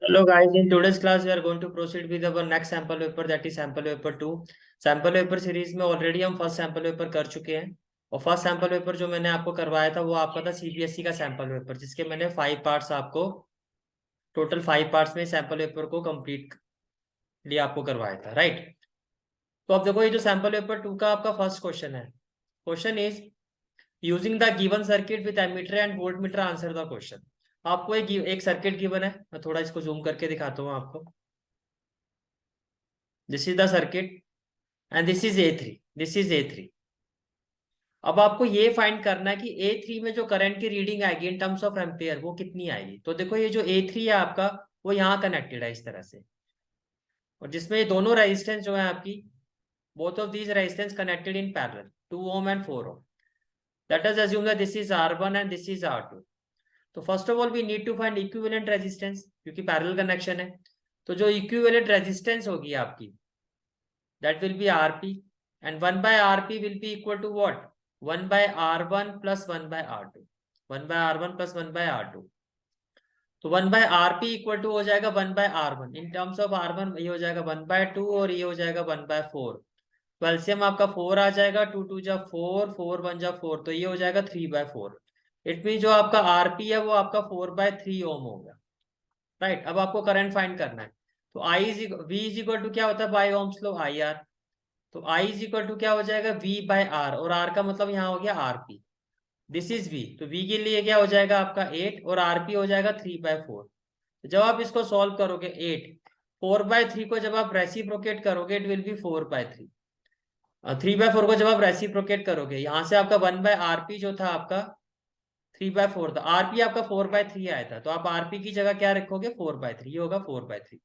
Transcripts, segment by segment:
Hello guys, in today's class we are going to proceed with our next sample paper, that is sample paper 2। Sample paper series में already हम first sample paper कर चुके हैं और first sample paper जो मैंने आपको करवाया था वो आपका था सीबीएसई का सैम्पल पेपर, जिसके मैंने 5 पार्ट्स आपको टोटल 5 पार्ट्स में सैम्पल पेपर को कंप्लीट लिए आपको करवाया था, राइट। तो अब देखो ये जो सैम्पल पेपर 2 का आपका फर्स्ट क्वेश्चन है। Question is using the given circuit with ammeter and voltmeter answer the question. आपको एक सर्किट गिवन है, मैं थोड़ा इसको जूम करके दिखाता हूँ आपको। This is the circuit and this is A3, this is A3। अब आपको ये फाइंड करना है कि A3 में जो करंट की रीडिंग आएगी इन टर्म्स ऑफ एम्पियर वो कितनी आएगी। तो देखो ये जो A3 है आपका वो यहाँ कनेक्टेड है इस तरह से, और जिसमें ये दोनों रेजिस्टेंस जो है आपकी, both of these resistance connected in parallel 2 ohm and 4 ohm। Let us assume that this is R1 and this is R2। तो first of all we need to find equivalent resistance, क्योंकि parallel connection है। तो जो equivalent resistance होगी आपकी, that will be Rp, and 1 by Rp will be equal to what? 1 by R1 plus 1 by R2, 1 by R1 plus 1 by R2। तो 1 by Rp equal to हो जाएगा 1 by R1। In terms of R1 ये हो जाएगा 1 by 2 और ये हो जाएगा 1 by 4। तो एलसीएम आपका 4 आ जाएगा, 2 2 जा 4, 4 1 जा 4, तो ये हो जाएगा 3 by 4। इट मीन जो आपका Rp है वो आपका 4 by 3 ओम होगा, राइट। अब आपको करंट फाइंड करना है। तो V इज इक्वल टू क्या होता है बाय ओम्स लॉ, IR। तो I इज इक्वल टू क्या हो जाएगा V बाय R, और R का मतलब यहाँ हो गया RP। दिस इज V, तो V के लिए क्या हो जाएगा आपका 8 और RP हो जाएगा 3 बाय 4। तो जब आप इसको सॉल्व करोगे 8 4 बाय 3 को जब आप रेसिप्रोकेट करोगे it will be 4 by 3। 3 by 4 को जब आप रेसिप्रोकेट करोगे यहाँ से आपका 1 बाय RP जो था आपका 3 बाय 4 था, RP आपका 4 बाय 3 आया था, तो आप RP की जगह क्या रखोगे 4 बाय 3, ये होगा 4 बाय 3।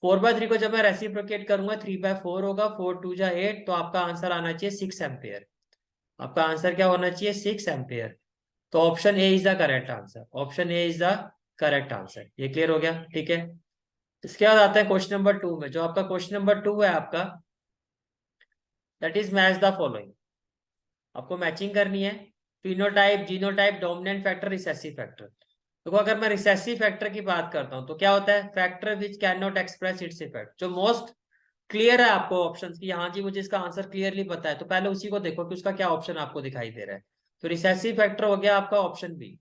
4 बाय 3 को जब मैं रेसिप्रोकेट करूंगा 3 बाय 4 होगा, 4 2 जा 8, तो आपका आंसर आना चाहिए 6 एम्पियर। आपका आंसर क्या होना चाहिए 6 एम्पियर। तो option A is the correct answer, option A is the correct answer. ये क्लियर हो गया, ठीक है। इसके बाद आता है क्वेश्चन नंबर 2 में। जो आपका क्वेश्चन नंबर 2 है आपका, that is match the following. आपको मैचिंग करनी है, phenotype, genotype, dominant factor, recessive factor. देखो अगर मैं रिसेसिव फैक्टर की बात करता हूं तो क्या होता है, factor which can not express its effect. जो मोस्ट क्लियर है आपको ऑप्शंस की, हाँ जी मुझे इसका आंसर क्लियरली पता है, तो पहले उसी को देखो कि उसका क्या ऑप्शन आपको दिखाई दे रहा है। तो रिसेसिव फैक्टर हो गया आपका ऑप्शन बी।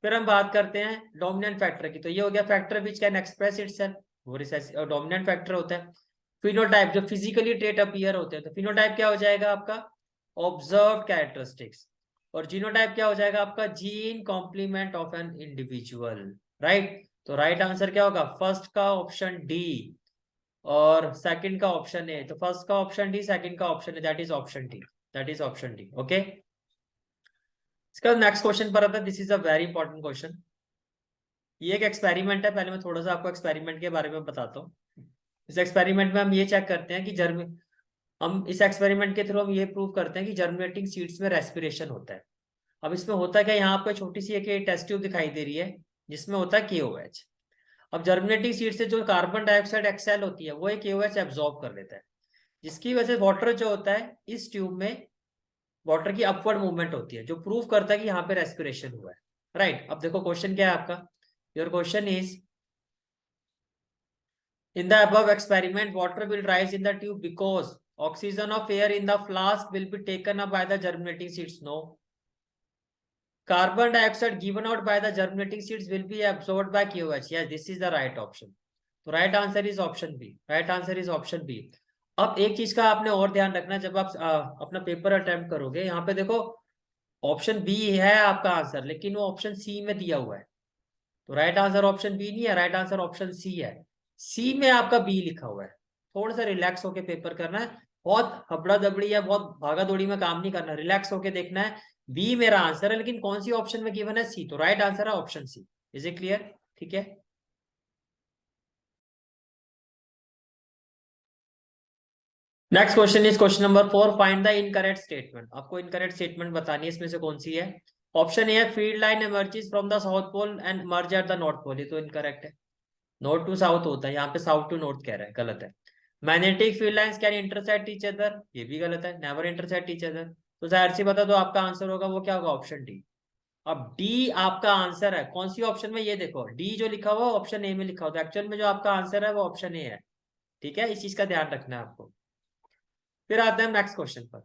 फिर हम बात करते हैं डोमिनेंट फैक्टर की, तो ये हो गया factor which can express itself, वो रिसेसिव डोमिनेंट फैक्टर होता है। फिनोटाइप जो फिजिकली ट्रेट अपीयर होते हैं, तो फिनोटाइप क्या हो जाएगा आपका ऑब्जर्व कैरेक्टरिस्टिक्स, और जीनोटाइप क्या हो जाएगा आपका gene complement of an individual, right. तो राइट आंसर क्या होगा, फर्स्ट का ऑप्शन डी और सेकंड का ऑप्शन ए। तो फर्स्ट का ऑप्शन डी, सेकंड का option A, that is option D, that is option D, okay. इसका नेक्स्ट क्वेश्चन पर आता है, this is a very important question. ये एक एक्सपेरिमेंट है, पहले मैं थोड़ा सा आपको एक्सपेरिमेंट के बारे में बताता हूँ। इस एक्सपेरिमेंट में हम ये चेक करते हैं कि हम इस एक्सपेरिमेंट के थ्रू हम ये प्रूव करते हैं कि जर्मिनेटिंग सीड्स में रेस्पिरेशन होता है। अब इसमें होता क्या, यहाँ आपको छोटी सी एक टेस्ट ट्यूब दिखाई दे रही है जिसमें होता है KOH। अब जर्मिनेटिंग सीड से जो कार्बन डाइऑक्साइड एक्सेल होती है वो एक KOH एब्जॉर्ब कर लेता है, जिसकी वजह से वाटर जो होता है इस ट्यूब में वाटर की अपवर्ड मूवमेंट होती है, जो प्रूव करता है कि यहाँ पे रेस्पिरेशन हुआ है, राइट। अब देखो क्वेश्चन क्या है आपका, your question is in the above experiment water will rise in the tube because oxygen of air in the flask will be taken up by the germinating seeds, no. Carbon dioxide given out by the germinating seeds will be absorbed by KOH, yes, this is the right option। तो right answer is option B, right answer is option B. अब एक चीज का आपने और ध्यान रखना, जब आप अपना पेपर अटेम्प्ट करोगे, यहाँ पे देखो ऑप्शन बी है आपका आंसर, लेकिन वो ऑप्शन सी में दिया हुआ है। तो राइट आंसर ऑप्शन बी नहीं है, राइट आंसर ऑप्शन सी है। सी में आपका बी लिखा हुआ है। थोड़ा सा रिलैक्स होके पेपर करना है, बहुत हबड़ा दबड़ी या बहुत भागा दौड़ी में काम नहीं करना, रिलैक्स होके देखना है। बी मेरा आंसर है, लेकिन कौन सी ऑप्शन में गिवन है, सी। तो राइट आंसर है option C. Is it clear, ठीक है। Next question is question number 4, find the incorrect statement. आपको इनकरेक्ट स्टेटमेंट बतानी है, इसमें से कौन सी है। ऑप्शन ए है field line emerges from the south pole and merge at the north pole, ये तो इनकरेक्ट है। नॉर्थ टू साउथ होता है, यहाँ पे साउथ टू नॉर्थ कह रहा है, गलत है। Magnetic field lines can intersect each other, ये भी गलत है, नेवर इंटरसेक्ट ईच अदर। तो जाहिर सी बता दो आपका आंसर होगा वो क्या होगा, ऑप्शन डी। अब डी आपका आंसर है कौन सी ऑप्शन में, ये देखो डी जो लिखा हुआ ऑप्शन ए में लिखा हुआ, एक्चुअल में जो आपका आंसर है वो ऑप्शन ए है। ठीक है, इस चीज का ध्यान रखना है आपको। फिर आते हैं नेक्स्ट क्वेश्चन पर।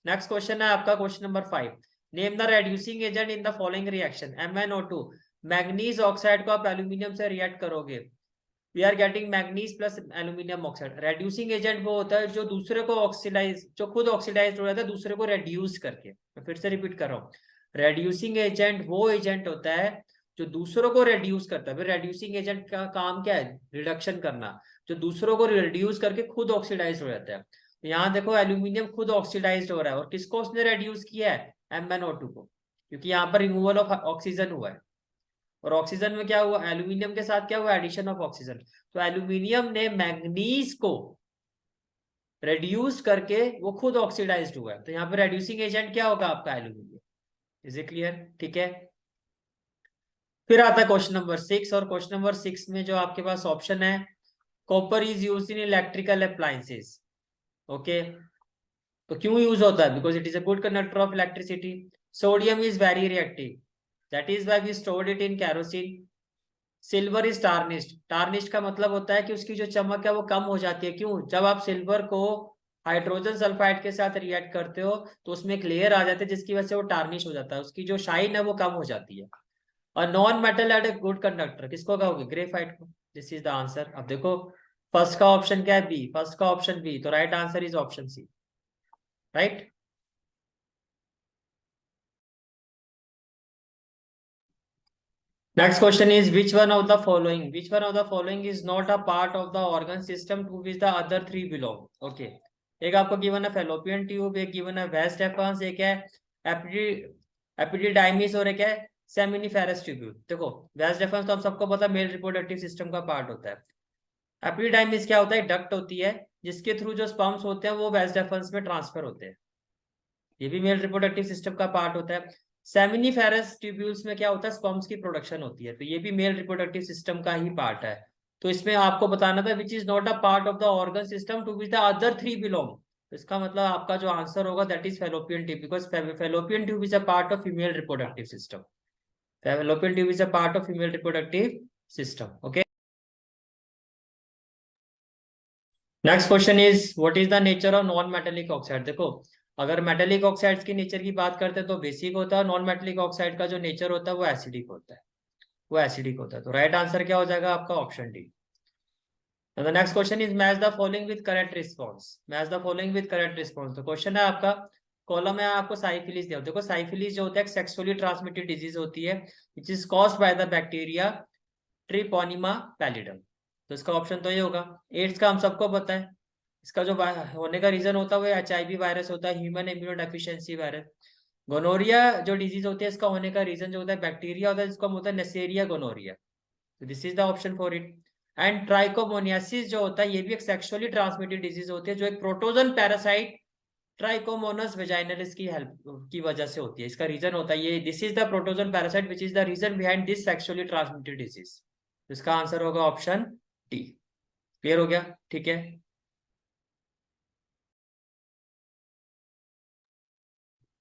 नेक्स्ट क्वेश्चन है आपका question number 5। Name the reducing agent in the following reaction, MnO2। Manganese oxide को आप एल्यूमिनियम से रिएक्ट करोगे, we are getting manganese plus aluminium oxide. Reducing agent वो होता है जो दूसरे को ऑक्सीडाइज, जो खुद ऑक्सीडाइज हो जाता है दूसरे को रेड्यूस करके। मैं फिर से रिपीट कर रहा हूँ, रेड्यूसिंग एजेंट वो एजेंट होता है जो दूसरों को रेड्यूस करता है। फिर रेड्यूसिंग एजेंट का काम क्या है, रिडक्शन करना, जो दूसरों को रिड्यूस करके खुद ऑक्सीडाइज हो जाता है। तो यहाँ देखो एल्यूमिनियम खुद ऑक्सीडाइज हो रहा है, और किसको उसने रेड्यूस किया है, MnO2 को, क्योंकि यहाँ पर रिमूवल ऑफ ऑक्सीजन हुआ है। और ऑक्सीजन में क्या हुआ, एल्यूमिनियम के साथ क्या हुआ, एडिशन ऑफ ऑक्सीजन। तो एल्यूमिनियम ने मैग्नीज को रेड्यूस करके वो खुद ऑक्सीडाइज्ड हुआ है, तो यहाँ पे रेड्यूसिंग एजेंट क्या होगा आपका, एल्यूमिनियम। Is it clear? ठीक है। फिर आता है क्वेश्चन नंबर 6, और क्वेश्चन नंबर 6 में जो आपके पास ऑप्शन है, copper is use in electrical appliances. Okay, तो क्यों यूज होता है, because it is a good conductor of electricity. Sodium is very reactive, that is why we stored it in kerosene. Silver is tarnished, tarnished का मतलब होता है कि उसकी जो चमक है वो कम हो जाती है। क्यों, जब आप सिल्वर को हाइड्रोजन सल्फाइड के साथ रिएक्ट करते हो तो उसमें एक लेयर आ जाती है जिसकी वजह से वो टार्निश हो जाता है, उसकी जो शाइन है वो कम हो जाती है। और non metal at a good conductor किसको कहोगे, ग्रेफाइट को। This is the answer. अब देखो फर्स्ट का ऑप्शन क्या है, बी, फर्स्ट का ऑप्शन बी, तो right answer is option C. Right. Next question is which one of the following, which one of the following is not a part of the organ system to which the other three belong? Okay, एक आपको given है fallopian tube, एक given है वेस डेफर्स, एक है epididymis, और एक है सेमिनिफेरस ट्यूब्यूल। देखो वेस डेफर्स तो हम सबको पता है मेल रिप्रोडक्टिव सिस्टम का पार्ट होता है। एपिडिडाइमिस क्या होता है, डक्ट होती है जिसके थ्रू जो स्पर्म्स होते हैं वो वेस डेफर्स में ट्रांसफर होते हैं, ये भी मेल रिप्रोडक्टिव सिस्टम का पार्ट होता है। सेमिनिफेरस ट्यूब्यूल्स में क्या होता है, स्पर्म्स की प्रोडक्शन होती है, तो ये भी मेल रिप्रोडक्टिव सिस्टम का ही पार्ट है। तो इसमें आपको बताना था which is not a part of the organ system to which the other three belong. तो इसका मतलब आपका जो आंसर होगा that is fallopian tube, because fallopian tube is a part of female reproductive system. Fallopian tube is a part of female reproductive system. Okay, next question is what is the nature of non metallic oxide. देखो अगर metallic oxides की nature की बात करते हैं तो basic होता है, नॉन मेटेलिक ऑक्साइड का जो नेचर होता है वो एसिडिक होता है, वो एसिडिक होता है। तो राइट आंसर क्या हो जाएगा आपका, option D. The next question is match the following with correct response, match the following with correct response. तो क्वेश्चन है आपका, कॉलम में आपको साइफिलिस दिया। देखो साइफिलिस जो होता है सेक्सुअली ट्रांसमिटेड डिजीज होती है which is caused by the bacteria Treponema pallidum. तो इसका ऑप्शन तो ये होगा। एड्स का हम सबको पता है, इसका जो होने का रीजन होता है वो HIV वायरस होता है, human immunodeficiency virus. Gonorrhoea जो डिजीज होती है इसका होने का रीजन जो होता है बैक्टीरिया होता है, जिसको हम होता है नेसेरिया गोनोरिया। तो this is the option for it. And trichomoniasis जो होता है ये भी एक सेक्सुअली ट्रांसमिटेड डिजीज होती है, जो एक प्रोटोजन पैरासाइट ट्राइकोमोनस वेजाइनलिस की हेल्प की वजह से होती है। इसका रीजन होता है ये, this is the protozoan parasite which is the reason behind this sexually transmitted disease. इसका आंसर होगा ऑप्शन डी। क्लियर हो गया? ठीक है।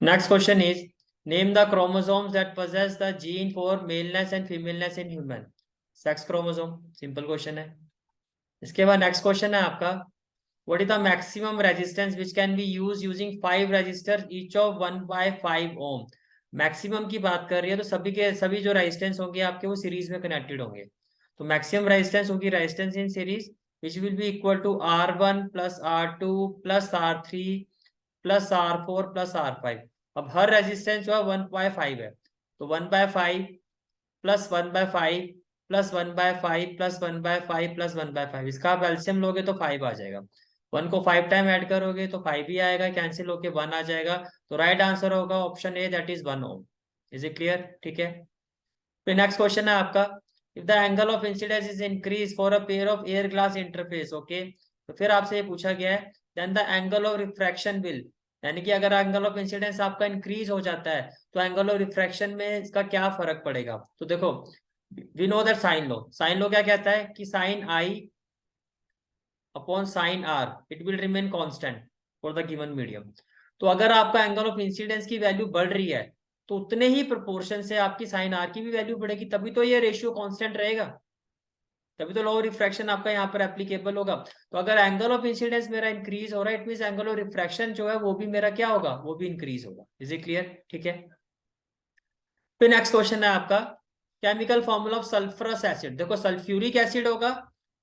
Next question is name the chromosomes that possess the gene for maleness and femaleness in human. Sex chromosome, simple question है। इसके बाद next question है आपका, what is the maximum resistance which can be used using 5 resistors each of 1/5 ohm? Maximum की बात कर रही है तो सभी के सभी जो रेजिस्टेंस होंगे आपके वो सीरीज में कनेक्टेड होंगे। तो मैक्सिमम रेजिस्टेंस होगी resistance in series which will be equal to R1 plus R2 plus R3 plus R4 plus R5। अब हर रेजिस्टेंस जो है 1/5 है, तो 1/5 प्लस 1/5 प्लस 1/5 प्लस 1/5 प्लस 1/5, इसका आप एलसीएम लोगे तो 5 आ जाएगा। 1 को 5 टाइम ऐड करोगे तो 5 ही आएगा, कैंसिल होके 1 आ जाएगा। तो राइट आंसर होगा option A, that is 1 ohm. Is it clear? ठीक है। फिर नेक्स्ट क्वेश्चन है आपका, if the angle of incidence is increase for a pair of air glass interface. Okay, तो फिर आपसे ये पूछा गया है then the angle of refraction will, यानी कि अगर एंगल ऑफ इंसिडेंस आपका इंक्रीज हो जाता है तो एंगल ऑफ रिफ्रैक्शन में इसका क्या फर्क पड़ेगा। तो देखो we know that sine law क्या कहता है कि sine i upon sine r it will remain constant for the given medium. तो अगर आपका एंगल ऑफ इंसिडेंस की वैल्यू बढ़ रही है तो उतने ही प्रोपोर्शन से आपकी साइन आर की भी वैल्यू बढ़ेगी, तभी तो ये रेशियो कांस्टेंट रहेगा, तभी तो लॉ ऑफ रिफ्रैक्शन आपका यहाँ पर एप्लीकेबल होगा। तो अगर एंगल ऑफ इंसिडेंस मेरा इंक्रीज हो रहा है, it means angle of refraction जो है वो भी मेरा क्या होगा, वो भी इंक्रीज होगा। Is it clear? ठीक है। फिर नेक्स्ट क्वेश्चन है आपका, chemical formula of sulphurous acid. देखो सल्फ्यूरिक एसिड होगा,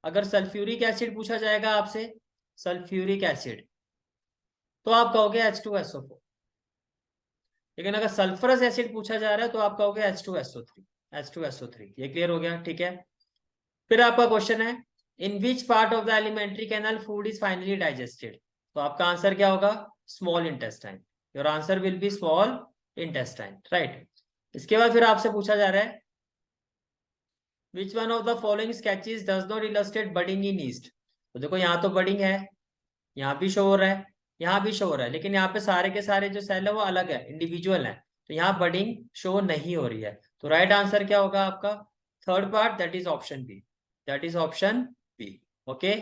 अगर सल्फ्यूरिक एसिड पूछा जाएगा आपसे, सल्फ्यूरिक एसिड, तो आप कहोगे H2SO4। लेकिन अगर सल्फरस एसिड पूछा जा रहा है तो आप कहोगे H2SO3, H2SO3। ये क्लियर हो गया? ठीक है। फिर आपका क्वेश्चन है, in which part of the alimentary canal food is finally digested. तो आपका आंसर क्या होगा? Small intestine. Your answer will be small intestine, right. इसके बाद फिर आपसे पूछा जा रहा है, which one of the following sketches does not illustrate budding in yeast. तो देखो यहाँ तो बडिंग है, यहाँ भी शो हो रहा है, यहाँ भी शो हो रहा है, लेकिन यहाँ पे सारे के सारे जो सेल है वो अलग है, इंडिविजुअल है, तो यहाँ बडिंग शो नहीं हो रही है। तो राइट आंसर क्या होगा आपका? Third part, that is option B, that is option B. Okay.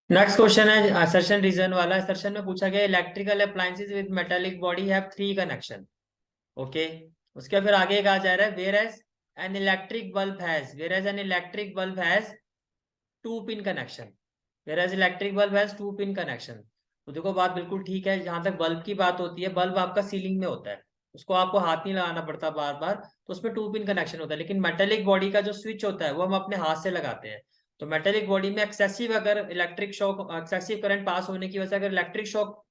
Next question है असर्शन रीजन वाला। असर्शन में पूछा गया, electrical appliances with metallic body have 3 connection. Okay. उसके फिर आगे कहा जा रहा है, whereas an electric bulb has, whereas an electric bulb has 2 pin connection, whereas electric bulb has 2 pin connection. तो देखो बात बिल्कुल ठीक है, जहां तक बल्ब की बात होती है, बल्ब आपका सीलिंग में होता है, उसको आपको हाथ नहीं लगाना पड़ता बार बार, तो उसमें 2 पिन कनेक्शन होता है। लेकिन मेटेलिक बॉडी का जो स्विच होता है वो हम अपने हाथ से लगाते हैं। तो मेटेलिक बॉडी में एक्सेसिव अगर electric shock, excessive current pass होने की वजह से अगर इलेक्ट्रिक शॉक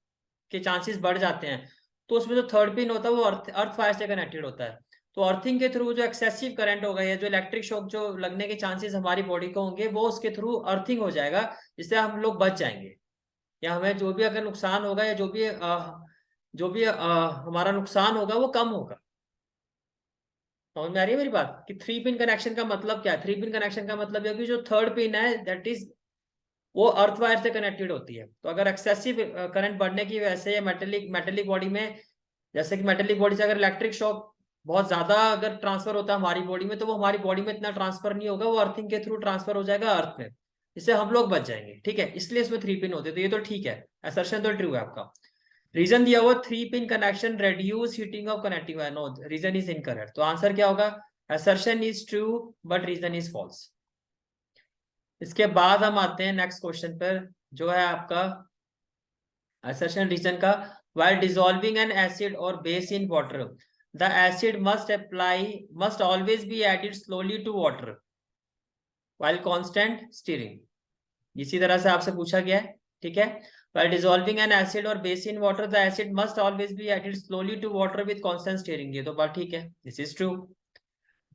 के चांसेस बढ़ जाते हैं, तो उसमें जो थर्ड पिन होता है वो अर्थ फायर से कनेक्टेड होता है। तो अर्थिंग के थ्रू जो एक्सेसिव करंट होगा या जो इलेक्ट्रिक शॉक जो लगने के चांसेस हमारी बॉडी को होंगे, वो उसके थ्रू अर्थिंग हो जाएगा, जिससे हम लोग बच जाएंगे, या हमें जो भी अगर नुकसान होगा या जो भी हमारा नुकसान होगा वो कम होगा। समझ में आ रही है मेरी बात? कि 3 पिन कनेक्शन का मतलब क्या है? 3 पिन कनेक्शन का मतलब है कि जो थर्ड पिन है दैट इज वो अर्थ वायर से कनेक्टेड होती है। तो अगर एक्सेसिव करंट बढ़ने की वजह से मेटेलिक मेटेलिक बॉडी में, जैसे कि मेटेलिक बॉडी से अगर इलेक्ट्रिक शॉक बहुत ज्यादा अगर ट्रांसफर होता है हमारी बॉडी में, तो वो हमारी बॉडी में इतना ट्रांसफर नहीं होगा, वो अर्थिंग के थ्रू ट्रांसफर हो जाएगा अर्थ में, इससे हम लोग बच जाएंगे। ठीक है, इसलिए इसमें 3 पिन होते हैं। तो ये तो ठीक है, असर्शन तो ट्रू है आपका। रीजन दिया हुआ 3 pin connection reduce heating of connecting wire, no reason is incorrect. तो आंसर क्या होगा? Assertion is true but reason is false. इसके बाद हम आते हैं नेक्स्ट क्वेश्चन पर, जो है आपका assertion रीजन का, while dissolving an acid or base in water the acid must always be added slowly to water while constant stirring। इसी तरह से आपसे पूछा गया है। ठीक है, while dissolving an acid or base in water the acid must always be added slowly to water with constant stirring। ये तो बात ठीक है, दिस इज ट्रू।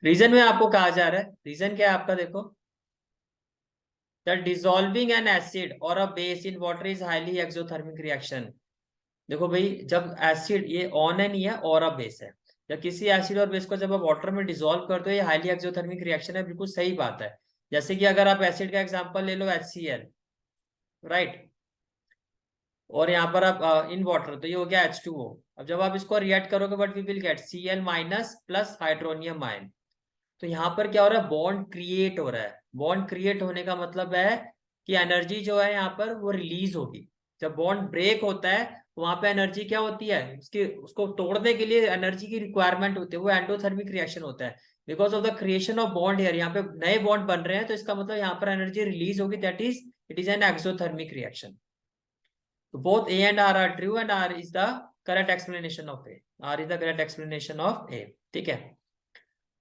रीजन में आपको कहा जा रहा है, रीजन क्या है आपका? देखो, that dissolving an acid or a base in water is highly exothermic reaction। देखो भाई, जब एसिड, ये ऑन है नहीं है, और अ बेस है, जब किसी एसिड और बेस को जब आप वाटर में डिसॉल्व करते हो, ये हाईली एक्सोथर्मिक रिएक्शन है, बिल्कुल सही बात है। जैसे कि अगर आप एसिड का एग्जांपल ले लो HCl, राइट, और यहाँ पर आप इन वाटर, तो ये हो गया H2O। अब जब आप इसको रिएक्ट करोगे, but we will get Cl minus plus hydronium ion. तो यहाँ पर क्या हो रहा है? बॉन्ड क्रिएट हो रहा है। बॉन्ड क्रिएट होने का मतलब है कि एनर्जी जो है यहाँ पर वो रिलीज होगी। जब बॉन्ड ब्रेक होता है तो वहां पे एनर्जी क्या होती है? उसको तोड़ने के लिए एनर्जी की रिक्वायरमेंट होती है, वो एंडोथर्मिक रिएक्शन होता है। Because of the creation of bond here, यहाँ पे नए बॉन्ड बन रहे हैं, तो इसका मतलब यहाँ पर एनर्जी रिलीज होगी, that is it is an exothermic reaction. तो both A and R true and R is the correct explanation of A, R is the correct explanation of A. ठीक है,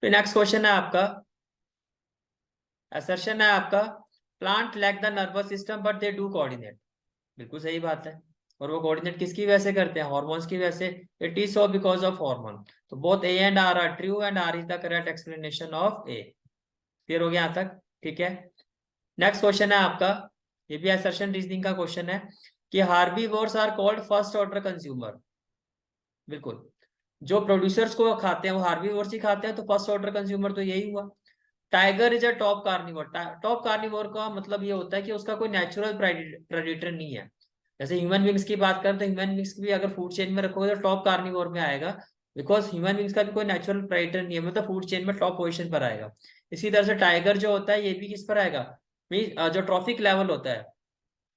तो नेक्स्ट क्वेश्चन है आपका, assertion है आपका, plant lack the nervous system but they do coordinate. बिल्कुल सही बात है, और वो कोऑर्डिनेट किसकी वजह से करते हैं? हार्मोन्स की वजह से। It is so because of hormone. तो both A and R true and R is the correct explanation of A. Clear हो गया यहाँ तक? ठीक है, नेक्स्ट क्वेश्चन है आपका, ये भी असर्शन रीजनिंग का क्वेश्चन है, कि herbivores are called first order consumer. बिल्कुल, जो प्रोड्यूसर्स को खाते हैं वो हार्बीवोर्स ही खाते हैं, तो फर्स्ट ऑर्डर कंज्यूमर तो यही हुआ। Tiger is a top carnivore. Top carnivore का मतलब ये होता है कि उसका कोई नेचुरल प्रेडेटर नहीं है। जैसे ह्यूमन बींग्स की बात करें, तो ह्यूमन बींग्स भी अगर फूड चेन में रखोगे तो टॉप कार्निवोर में आएगा, बिकॉज ह्यूमन बींग्स का भी कोई नेचुरल प्रेडेटर नहीं है, मतलब फूड चेन में टॉप पोजीशन पर आएगा। इसी तरह से टाइगर जो होता है ये भी किस पर आएगा? जो ट्रॉफिक लेवल होता है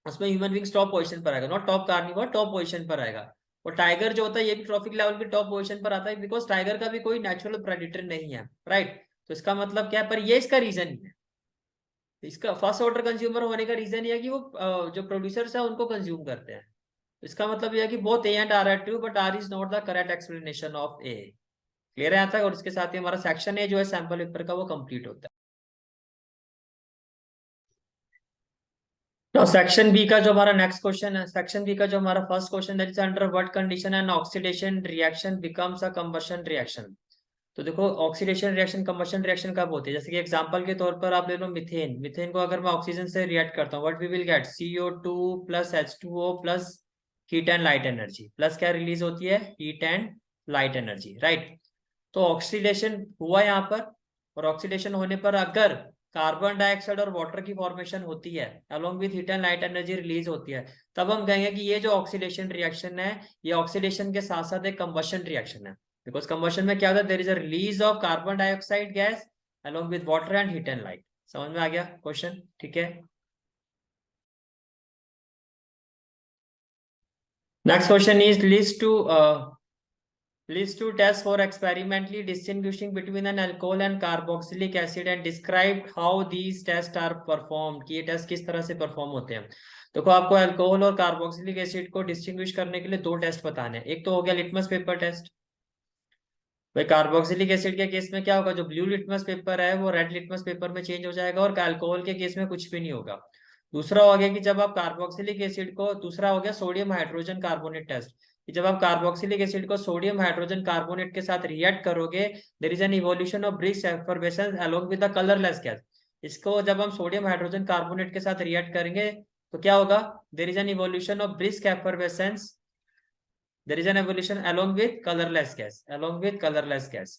उसमें ह्यूमन बींग्स टॉप पोजीशन पर आएगा, not top carnivore, top position पर आएगा। और टाइगर जो होता है ये भी ट्रॉफिक लेवल पे टॉप पोजीशन पर आता है, बिकॉज टाइगर का भी कोई नेचुरल प्रेडेटर नहीं है, राइट। तो इसका मतलब क्या है, पर ये इसका रीजन ही है। इसका फर्स्ट ऑर्डर कंज्यूमर होने का रीजन ये है कि वो जो प्रोड्यूसर्स है उनको कंज्यूम करते हैं। इसका मतलब यह है कि both A and R are true, but R is not the correct explanation of A. Clear है यहाँ तक? और इसके साथ ही हमारा सेक्शन ए जो है सैंपल पेपर का वो कंप्लीट होता है। तो सेक्शन बी का जो हमारा नेक्स्ट क्वेश्चन है, सेक्शन बी का जो हमारा first question, that is under what condition an oxidation reaction becomes a combustion reaction. तो देखो ऑक्सीडेशन रिएक्शन कंबशन रिएक्शन कब होती है, जैसे कि एग्जांपल के तौर पर आप ले लो मीथेन। मीथेन को अगर मैं ऑक्सीजन से रिएक्ट करता हूँ, what we will get, CO2 plus H2O plus heat and light energy, plus क्या रिलीज होती है, heat and light energy, right. तो ऑक्सीडेशन हुआ यहाँ पर, और ऑक्सीडेशन होने पर अगर कार्बन डाइऑक्साइड और वाटर की फॉर्मेशन होती है along with heat and light energy release होती है, तब हम कहेंगे कि ये जो ऑक्सीडेशन रिएक्शन है ये ऑक्सीडेशन के साथ साथ एक कंबशन रिएक्शन है। बिकॉज कंबशन में क्या होता है, there is a release of carbon dioxide gas along with water and heat and light. समझ में आ गया क्वेश्चन? ठीक है। Next question is list two tests for experimentally distinguishing between an alcohol and carboxylic acid and describe how these tests are performed, कि ये test किस तरह से परफॉर्म होते हैं। देखो आपको अल्कोहल और कार्बोक्सिलिक एसिड को डिस्टिंग्विश करने के लिए दो टेस्ट बताने हैं। एक तो हो गया लिटमस पेपर टेस्ट। भाई कार्बोक्सिलिक एसिड के केस में क्या होगा, जो ब्लू लिटमस पेपर है वो रेड लिटमस पेपर में चेंज हो जाएगा, और अल्कोहल के केस में कुछ भी नहीं होगा। दूसरा हो गया कि जब आप कार्बोक्सिलिक एसिड को, दूसरा हो गया सोडियम हाइड्रोजन कार्बोनेट टेस्ट, कि जब आप कार्बोक्सिलिक एसिड को सोडियम हाइड्रोजन कार्बोनेट के साथ रिएक्ट करोगे, there is an evolution of brisk effervescence along with the colourless gas. इसको जब हम सोडियम हाइड्रोजन कार्बोनेट के साथ रिएक्ट करेंगे तो क्या होगा, there is an evolution of brisk effervescence, there is an evolution along with colourless gas, along with colourless gas.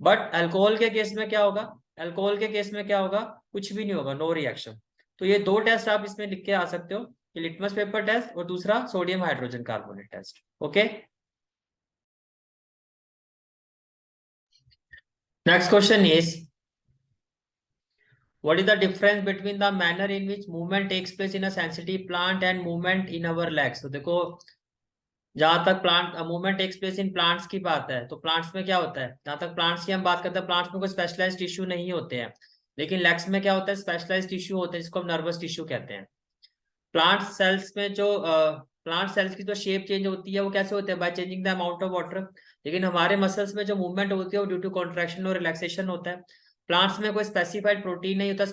But alcohol के केस में क्या होगा, अल्कोहल के केस में क्या होगा, कुछ भी नहीं होगा, नो रिएक्शन। तो ये दो टेस्ट आप इसमें लिख के आ सकते हो, ये लिटमस पेपर टेस्ट और दूसरा sodium hydrogen carbonate test. Okay, next question is what is the difference between the manner in which movement takes place in a sensitive plant and movement in our legs। तो देखो जहां तक plant movement takes place in plants की बात है, तो plants में क्या होता है, जहां तक प्लांट्स की हम बात करते हैं, प्लांट्स में कोई स्पेशलाइज्ड टिश्यू नहीं होते हैं, लेकिन लेग्स में क्या होता है, स्पेशलाइज्ड टिश्यू होते हैं जिसको हम नर्वस टिश्यू कहते हैं। प्लांट सेल्स में जो प्लांट सेल्स की जो शेप चेंज होती है वो कैसे होते हैं, by changing the amount of water. लेकिन हमारे मसल्स में जो मूवमेंट होती है वो ड्यू टू कॉन्ट्रैक्शन और रिलैक्सेशन होता है। प्लांट्स में कोई स्पेसिफाइड प्रोटीन नहीं होता,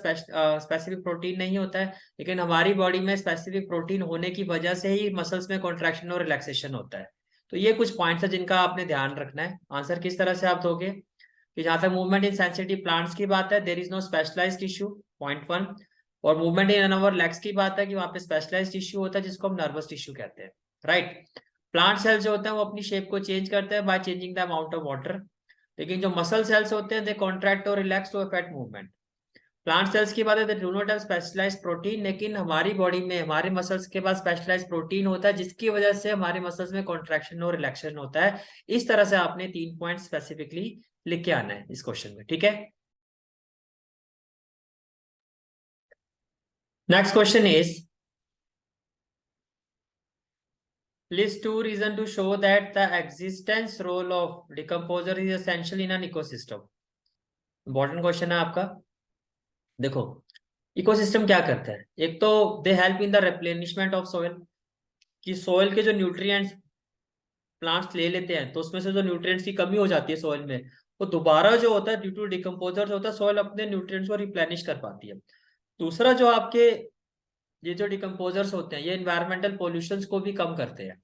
स्पेसिफिक प्रोटीन नहीं होता है, लेकिन हमारी बॉडी में स्पेसिफिक प्रोटीन होने की वजह से ही मसल्स में कॉन्ट्रैक्शन और रिलैक्सेशन होता है। तो ये कुछ पॉइंट्स है जिनका आपने ध्यान रखना है। आंसर किस तरह से आप दोगे कि जहां तक मूवमेंट इन सेंसिटिव प्लांट्स की बात है, there is no specialised tissue, point one. और मूवमेंट इन अवर लेग्स की बात है कि वहां पे स्पेशलाइज्ड टिश्यू होता है जिसको हम नर्वस टिश्यू कहते हैं, राइट। प्लांट सेल्स जो होते हैं वो अपनी शेप को चेंज करते हैं by changing the amount of water, लेकिन जो मसल सेल्स होते हैं दे कॉन्ट्रैक्ट और relax to affect movement. Plant cells की बात है, they do not have specialised protein, लेकिन हमारी बॉडी में हमारे मसल्स के पास स्पेशलाइज्ड प्रोटीन होता है जिसकी वजह से हमारे मसल्स में कॉन्ट्रैक्शन और रिलैक्सेशन होता है। इस तरह से आपने 3 पॉइंट स्पेसिफिकली लिख के आना है इस क्वेश्चन में, ठीक है। Next question is list two reason to show that the existence role of decomposer is essential in an ecosystem। Important question है आपका। देखो इकोसिस्टम क्या करता है, एक तो दे help in the replenishment of soil, कि सोइल के जो न्यूट्रिएंट्स प्लांट्स ले लेते हैं तो उसमें से जो न्यूट्रिएंट्स की कमी हो जाती है सोइल में, वो दोबारा जो होता है ड्यू टू डिकम्पोजर होता है, सोइल अपने न्यूट्रिएंट्स को रिप्लेनिश कर पाती है। दूसरा जो आपके ये जो डिकम्पोजर्स होते हैं ये इन्वायरमेंटल पोल्यूशंस को भी कम करते हैं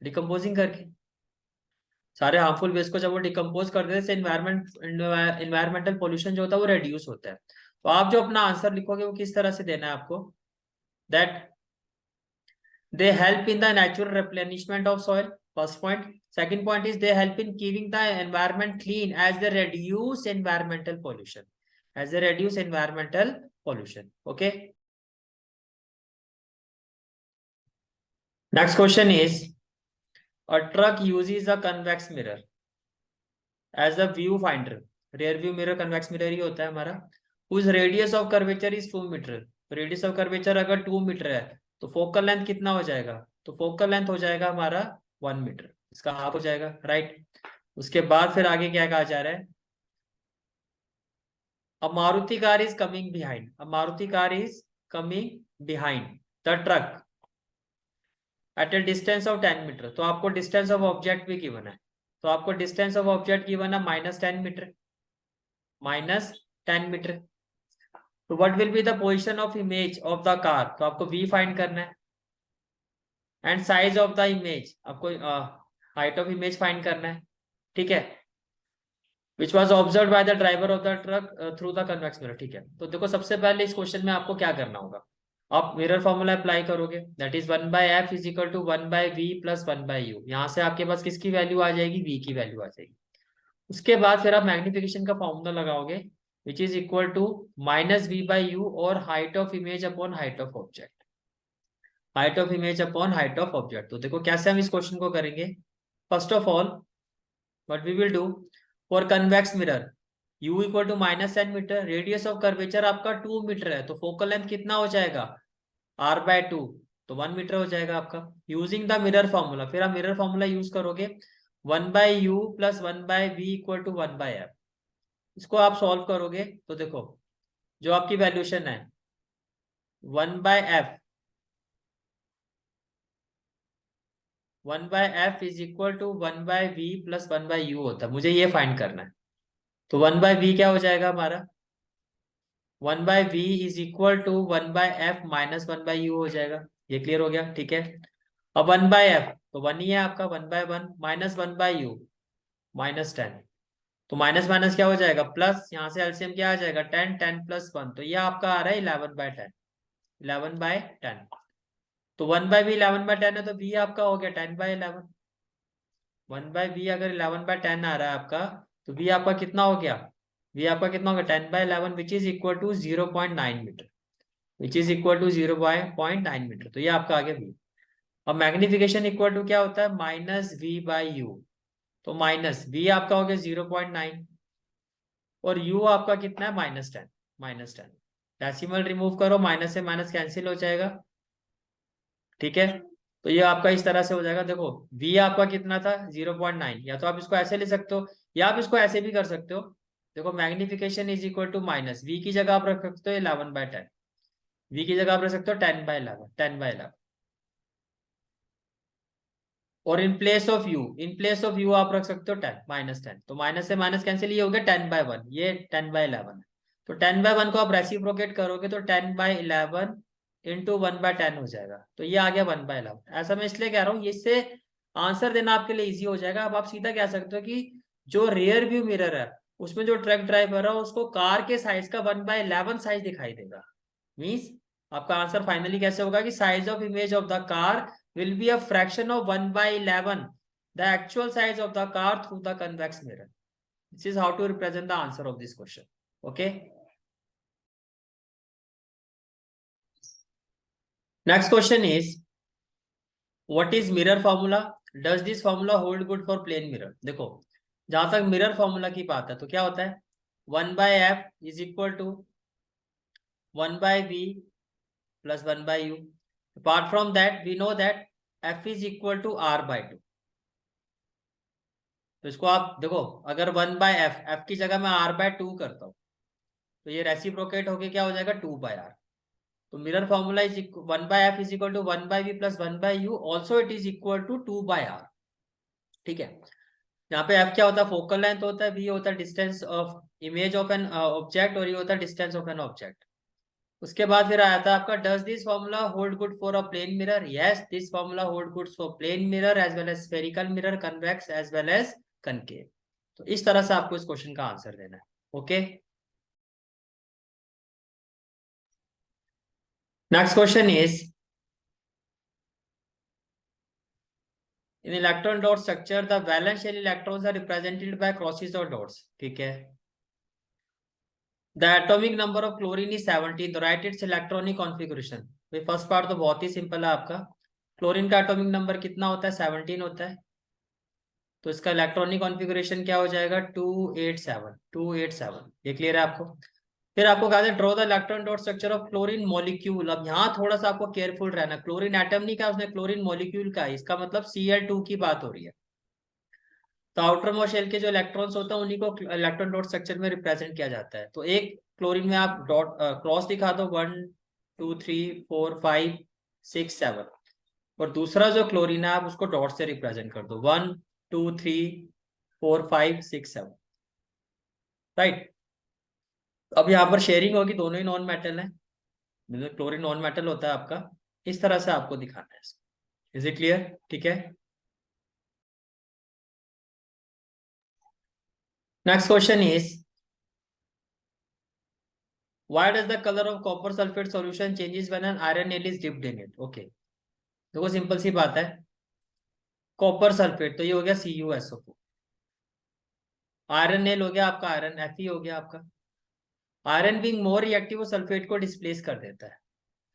डिकम्पोजिंग करके। सारे हार्मफुल वेस्ट को जब वो डिकम्पोज कर देते हैं, इन्वायरमेंटल पोल्यूशन जो होता है वो रेड्यूस होता है। तो आप जो अपना आंसर लिखोगे वो किस तरह से देना है आपको, that they help in the natural replenishment of soil, first point. Second point is they help in keeping the environment clean as they reduce environmental pollution, as they reduce environmental pollution। okay, next question is a truck uses a convex mirror as a view finder, rear view mirror convex mirror ही होता है हमारा, whose radius of curvature is 2 metre. Radius of curvature अगर 2 metre है तो focal length कितना हो जाएगा, तो फोकल लेंथ हो जाएगा हमारा 1 मीटर, इसका हाफ हो जाएगा, राइट। उसके बाद फिर आगे क्या कहा जा रहा है, अब Maruti car is coming behind, अब Maruti car is coming behind the truck at a distance of 10 meter. तो आपको डिस्टेंस ऑफ ऑब्जेक्ट भी गिवन है, तो आपको डिस्टेंस ऑफ ऑब्जेक्ट गिवन है -10 मीटर, -10 मीटर। तो what will be the position of image of the car, तो आपको v फाइंड करना है, and size of the image, आपको हाइट ऑफ इमेज फाइंड करना है, ठीक है, which was observe by the driver of the truck through the convex mirror. ठीक है, तो देखो सबसे पहले इस क्वेश्चन में आपको क्या करना होगा, आप मिरर फॉर्मूला अप्लाई करोगे, that is 1/f is equal to 1/v plus 1/u। यहाँ से आपके पास किसकी वैल्यू आ जाएगी, v की वैल्यू आ जाएगी। उसके बाद फिर आप मैग्निफिकेशन का फॉर्मूला लगाओगे, विच इज इक्वल टू -v/u और height of image upon height of object, height of image upon height of object. तो देखो कैसे हम इस क्वेश्चन को करेंगे, first of all what we will do, for convex mirror u equal to -10 metre, radius of curvature आपका 2 metre है, तो फोकल लेंथ कितना हो जाएगा, r/2, तो 1 मीटर हो जाएगा आपका। यूजिंग द मिरर फॉर्मूला, फिर आप मिरर फॉर्मूला यूज करोगे, 1/u plus 1/v equal to 1/f। इसको आप सॉल्व करोगे तो देखो जो आपकी वैल्यूशन है 1/f, 1/f is equal to 1/v plus 1/u होता है, मुझे ये फाइंड करना है। तो 1/v क्या हो जाएगा हमारा, 1/v is equal to 1/f minus 1/u हो जाएगा। ये क्लियर हो गया, ठीक है। अब 1/f तो 1 ही है आपका, 1/1 माइनस 1/u -10, तो माइनस माइनस क्या हो जाएगा प्लस, यहाँ से एलसीएम क्या आ जाएगा 10, 10 प्लस 1, तो ये आपका आ रहा है 11/10, 11/10। तो 1/v 11/10 है, तो v आपका हो गया 10/11। 1/v अगर 11/10 आ रहा है आपका, तो v आपका कितना हो गया, v आपका कितना हो गया 10/11 which is equal to 0.9 metre, which is equal to 0.9 metre. तो ये आपका आ गया v। अब मैग्निफिकेशन इक्वल टू क्या होता है, -v/u, तो माइनस v आपका हो गया 0.9 और u आपका कितना है -10, -10। डेसिमल रिमूव करो, माइनस से माइनस कैंसिल हो जाएगा, ठीक है। तो ये आपका इस तरह से हो जाएगा, देखो v आपका कितना था 0.9, या तो आप इसको ऐसे ले सकते हो या आप इसको ऐसे भी कर सकते हो। देखो magnification is equal to minus, v की जगह आप रख सकते हो 11/10, v की जगह आप रख सकते हो 10/11, 10/11। और in place of u, in place of u आप रख सकते हो 10, -10, तो माइनस से माइनस कैंसिल, ये हो गया 10/1, ये 10/11 है। तो 10/1 को आप रेसिप्रोकेट करोगे तो 10/11 इंटू 1/10 हो जाएगा, तो ये आ गया 1/11। ऐसा मैं इसलिए कह रहा हूँ, इससे आंसर देना आपके लिए इजी हो जाएगा। अब आप सीधा कह सकते हो कि जो रियर व्यू मिरर है उसमें जो ट्रक ड्राइवर है उसको कार के साइज का 1/11 साइज दिखाई देगा। मीन्स आपका आंसर फाइनली कैसे होगा कि size of image of the car will be a fraction of 1/11 the actual size of the car through the convex mirror. This is how to represent the answer of this question. Okay. Next question is, what is mirror formula? Does this formula hold good for plane mirror? देखो जहां तक mirror formula की बात है तो क्या होता है, 1/f is equal to 1/v plus 1/u। Apart from that, we know that f is equal to r/2। तो इसको आप देखो, अगर 1/f, f की जगह मैं r/2 करता हूँ तो ये रेसिप्रोकेट होके क्या हो जाएगा 2/r। तो mirror formula is 1/f is equal to 1/v plus 1/u, also it is equal to 2/r। ठीक है, यहाँ पे f क्या होता है, फोकल लेंथ होता है, v होता है distance of image of an object, और ये होता है डिस्टेंस ऑफ एन ऑब्जेक्ट। उसके बाद फिर आया था आपका, does this formula hold good for a plane mirror? Yes, this formula hold good for plane mirror as well as spherical mirror, convex as well as concave. तो इस तरह से आपको इस क्वेश्चन का आंसर देना है। Okay, next question is, in electron dot structure the valence shell electrons are represented by crosses और डॉट्स। ठीक है, the atomic number of chlorine is 17, right its electronic configuration. First part तो बहुत ही simple है आपका, chlorine का atomic number कितना होता है 17 होता है, तो इसका इलेक्ट्रॉनिक कॉन्फ़िगरेशन क्या हो जाएगा 287, 287। ये क्लियर है आपको। फिर आपको कहा था draw the electron dot structure of chlorine molecule. अब यहाँ थोड़ा सा आपको केयरफुल रहना, क्लोरीन एटम नहीं कहा उसने, क्लोरीन मॉलिक्यूल का है, इसका मतलब Cl2 की बात हो रही है। तो आउटर मोस्ट शेल के जो इलेक्ट्रॉन्स होते हैं उन्हीं को इलेक्ट्रॉन डॉट स्ट्रक्चर में रिप्रेजेंट किया जाता है। तो एक क्लोरीन में आप डॉट क्रॉस दिखा दो 1 2 3 4 5 6 7, और दूसरा जो क्लोरीन है आप उसको डॉट से रिप्रेजेंट कर दो 1 2 3 4 5 6 7, राइट। अब यहाँ पर शेयरिंग होगी, दोनों ही नॉन मेटल है, मतलब क्लोरीन नॉन मेटल होता है आपका। इस तरह से आपको दिखाना है इसको। Is it clear? ठीक है। Next question is why does the color of copper sulfate solution changes when an iron nail is dipped in it? Okay, देखो सिंपल सी बात है, कॉपर सल्फेट तो ये हो गया CuSO4, आयरन नेल हो गया आपका आयरन Fe हो गया आपका। आयरन बीइंग मोर रिएक्टिव वो सल्फेट को डिस्प्लेस कर देता है,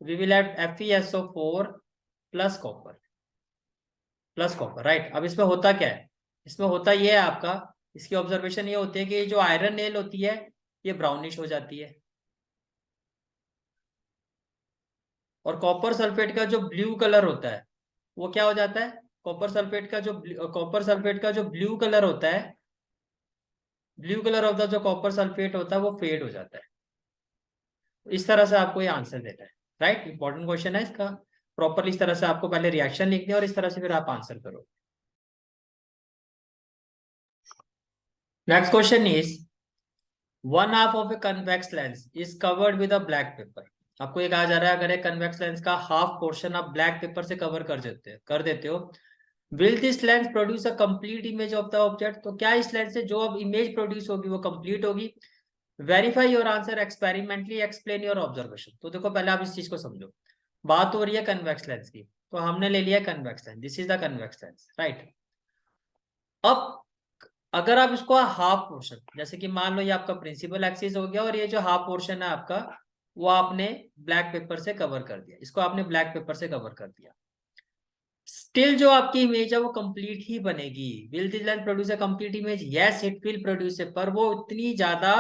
we will have FeSO4 plus copper, plus copper, right. अब इसमें होता क्या है, इसमें होता ये है आपका, इसकी ऑब्जर्वेशन ये होती है कि जो आयरन नेल होती है ये ब्राउनिश हो जाती है, और कॉपर सल्फेट का जो ब्लू कलर होता है वो क्या हो जाता है, कॉपर सल्फेट का जो ब्लू कलर होता है, ब्लू कलर ऑफ द जो कॉपर सल्फेट होता है वो फेड हो जाता है। इस तरह से आपको ये आंसर देना है, राइट। इंपॉर्टेंट क्वेश्चन है इसका, प्रॉपरली इस तरह से आपको पहले रिएक्शन लिखनी है और इस तरह से फिर आप आंसर करो। Next question is one half of a convex lens is covered with a black pepper. आपको ये कहा जा रहा है अगर एक कन्वेक्स लेंस का हाफ पोर्शन आप ब्लैक पेपर से कवर कर देते हो, will this lens produce a complete image of the object. तो क्या इस लेंस से जो अब इमेज प्रोड्यूस होगी वो कंप्लीट होगी? Verify your answer experimentally, explain your observation. तो देखो पहले आप इस चीज को समझो, बात हो रही है कन्वेक्स लेंस की, तो हमने ले लिया convex lens, this is the convex lens, right. अब अगर आप इसको हाफ पोर्शन, जैसे कि मान लो ये आपका प्रिंसिपल एक्सिस हो गया और ये जो हाफ पोर्शन है आपका वो आपने ब्लैक पेपर से कवर कर दिया, इसको आपने ब्लैक पेपर से कवर कर दिया, स्टिल जो आपकी इमेज है वो कंप्लीट ही बनेगी। Will this lens produce a complete image? Yes it will produce, पर वो उतनी ज्यादा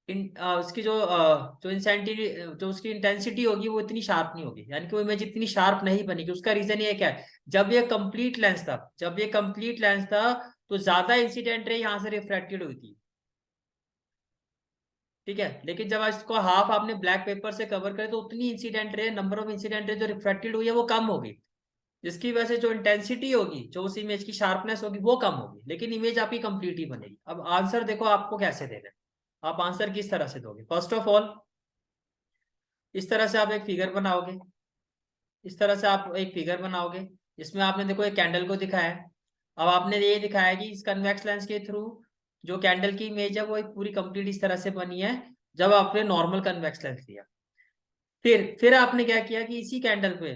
उसकी जो इंसेंटिटी, जो उसकी इंटेंसिटी होगी वो इतनी शार्प नहीं होगी, यानी कि वो इमेज इतनी शार्प नहीं बनेगी। उसका रीजन ये क्या है, जब ये कंप्लीट लेंस था तो ज्यादा इंसिडेंट रे यहाँ से रिफ्लेक्टेड हुई थी, ठीक है। लेकिन जब इसको हाफ आपने ब्लैक पेपर से कवर करे तो उतनी incident ray, number of incident ray जो रिफ्लेक्टेड हुई है वो कम होगी, जिसकी वजह से जो इंटेंसिटी होगी, जो उस इमेज की शार्पनेस होगी वो कम होगी, लेकिन इमेज आपकी कंप्लीट ही बनेगी। अब आंसर देखो आपको कैसे देना है, आप आंसर किस तरह से दोगे। फर्स्ट ऑफ ऑल इस तरह से आप एक फिगर बनाओगे, इस तरह से आप एक फिगर बनाओगे, इसमें आपने देखो एक कैंडल को दिखाया है। अब आपने ये दिखाया कि इस कन्वेक्स लेंस के थ्रू जो कैंडल की इमेज है वो एक पूरी कंप्लीट इस तरह से बनी है जब आपने नॉर्मल कन्वेक्स लेंस लिया। फिर आपने क्या किया कि इसी कैंडल पे,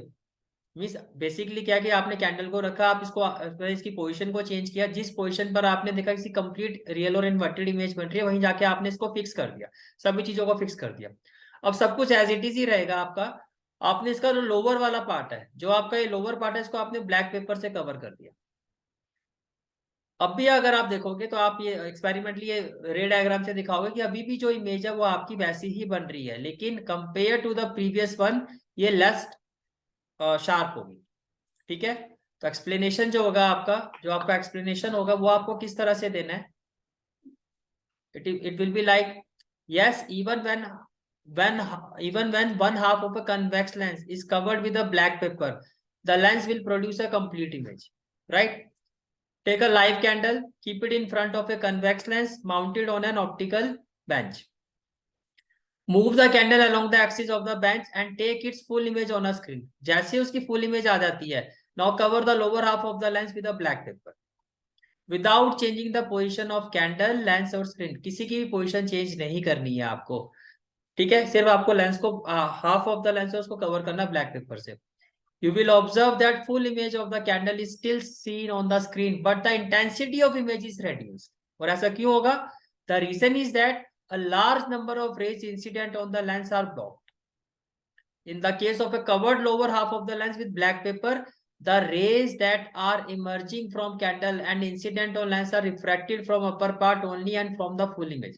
मीन्स बेसिकली क्या कि आपने कैंडल को रखा, आप इसकी पोजीशन को चेंज किया, जिस पोजीशन पर आपने देखा किसी कंप्लीट रियल और इन्वर्टेड इमेज बन रही है वहीं जाके आपने इसको फिक्स कर दिया, सभी चीजों को फिक्स कर दिया। अब सब कुछ एज इट इज ही रहेगा आपका, आपने इसका जो लोअर वाला पार्ट है, जो आपका ये लोअर पार्ट है, इसको आपने ब्लैक पेपर से कवर कर दिया। अब भी अगर आप देखोगे तो आप ये एक्सपेरिमेंटली ये रे डायग्राम से दिखाओगे कि अभी भी जो इमेज है वो आपकी वैसी ही बन रही है, लेकिन compare to the previous one ये लेस शार्प होगी, ठीक है। तो एक्सप्लेनेशन जो होगा आपका, जो आपका एक्सप्लेनेशन होगा वो आपको किस तरह से देना है, it will be like yes, even when one half of a convex lens is covered with a black paper, the lens will produce a complete image, right. Take a live candle, keep it in front of a convex lens mounted on an optical bench, move the candle along the axis of the bench and take its full image on a screen। जैसे उसकी full image आ जाती है, now cover the lower half of the lens with a black paper without changing the position of candle, lens और screen। किसी की भी position change नहीं करनी है आपको, ठीक है। सिर्फ आपको लेंस को हाफ ऑफ द लेंस है उसको कवर करना ब्लैक पेपर से। You will observe that full image of the candle is still seen on the screen, but the intensity of image is reduced। और ऐसा क्यों होगा? The reason is that a large number of rays incident on the lens are blocked। In the case of a covered lower half of the lens with black paper, the rays that are emerging from candle and incident on lens are refracted from upper part only and from the full image.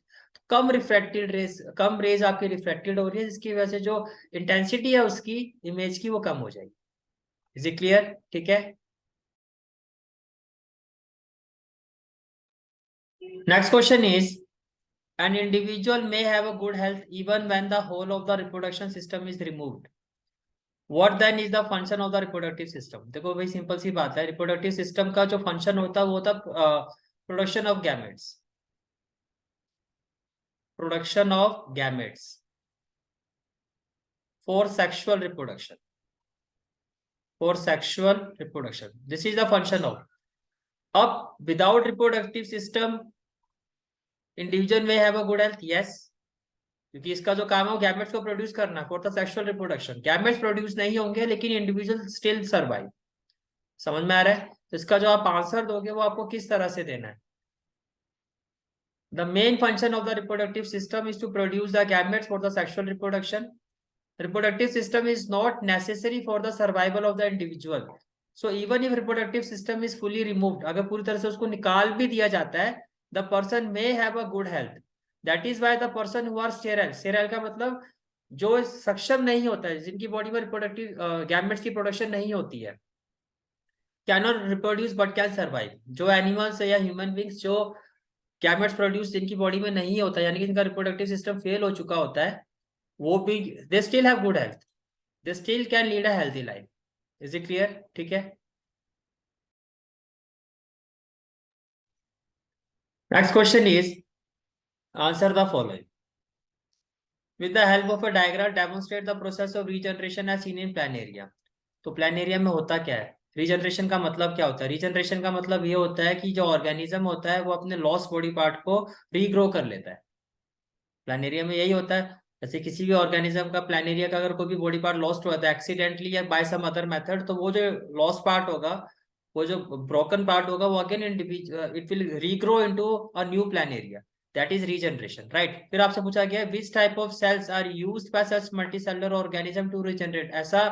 कम refracted rays, कम rays आपकी reflected हो रही है, जिसकी वजह से जो इंटेंसिटी है उसकी इमेज की वो कम हो जाएगी. Is it clear? ठीक है. Next question is an individual may have a good health even when the whole of the reproduction system is removed. What then is the function of the reproductive system? देखो भाई simple सी बात है, reproductive system का जो function होता है वो होता है production of gametes. Production of gametes for sexual reproduction. For sexual reproduction, this is the function of. अब विदाउट रिप्रोडक्टिव सिस्टम इंडिविजुअल में have a good health, yes, क्योंकि इसका जो काम है वो गैमेट्स को प्रोड्यूस करना for the sexual reproduction. Gametes produce नहीं होंगे लेकिन इंडिविजुअल स्टिल सर्वाइव. समझ में आ रहा है? तो इसका जो आप आंसर दोगे वो आपको किस तरह से देना है. The main function of the reproductive system is to produce the gametes for the sexual reproduction. Reproductive system is not necessary for the survival of the individual. So even if reproductive system is fully removed, अगर पूरी तरह से उसको निकाल भी दिया जाता है, the person may have a good health. That is why the person who are sterile, sterile का मतलब जो सक्षम नहीं होता है, जिनकी बॉडी में रिप्रोडक्टिव गैमेट्स की प्रोडक्शन नहीं होती है, can not reproduce but can survive. जो एनिमल्स या ह्यूमन बींग्स जो गैमेट्स प्रोड्यूस जिनकी बॉडी में नहीं होता, यानी कि जिनका रिप्रोडक्टिव सिस्टम फेल हो चुका होता है, वो भी they still have good health, they still can lead a healthy life. Is it clear? ठीक है. Next question is answer the following. With the help of a diagram, demonstrate the process of regeneration as seen in planaria. तो Planaria में होता क्या है? Regeneration का मतलब क्या होता है? रीजनरेशन का मतलब ये होता है कि जो ऑर्गेनिज्म होता है वो अपने लॉस्ट बॉडी पार्ट को रीग्रो कर लेता है. प्लानेरिया में यही होता है. जैसे किसी भी ऑर्गेनिज्म का, प्लानेरिया का अगर कोई भी बॉडी पार्ट लॉस्ट हुआ था एक्सीडेंटली या बाय सम अदर मेथड, तो वो जो लॉस्ट पार्ट होगा, वो जो ब्रोकन पार्ट होगा, वो again it will regrow into a new planaria. That is regeneration, right. फिर आपसे पूछा गया which type of cells are used by such multicellular organism to regenerate. ऐसा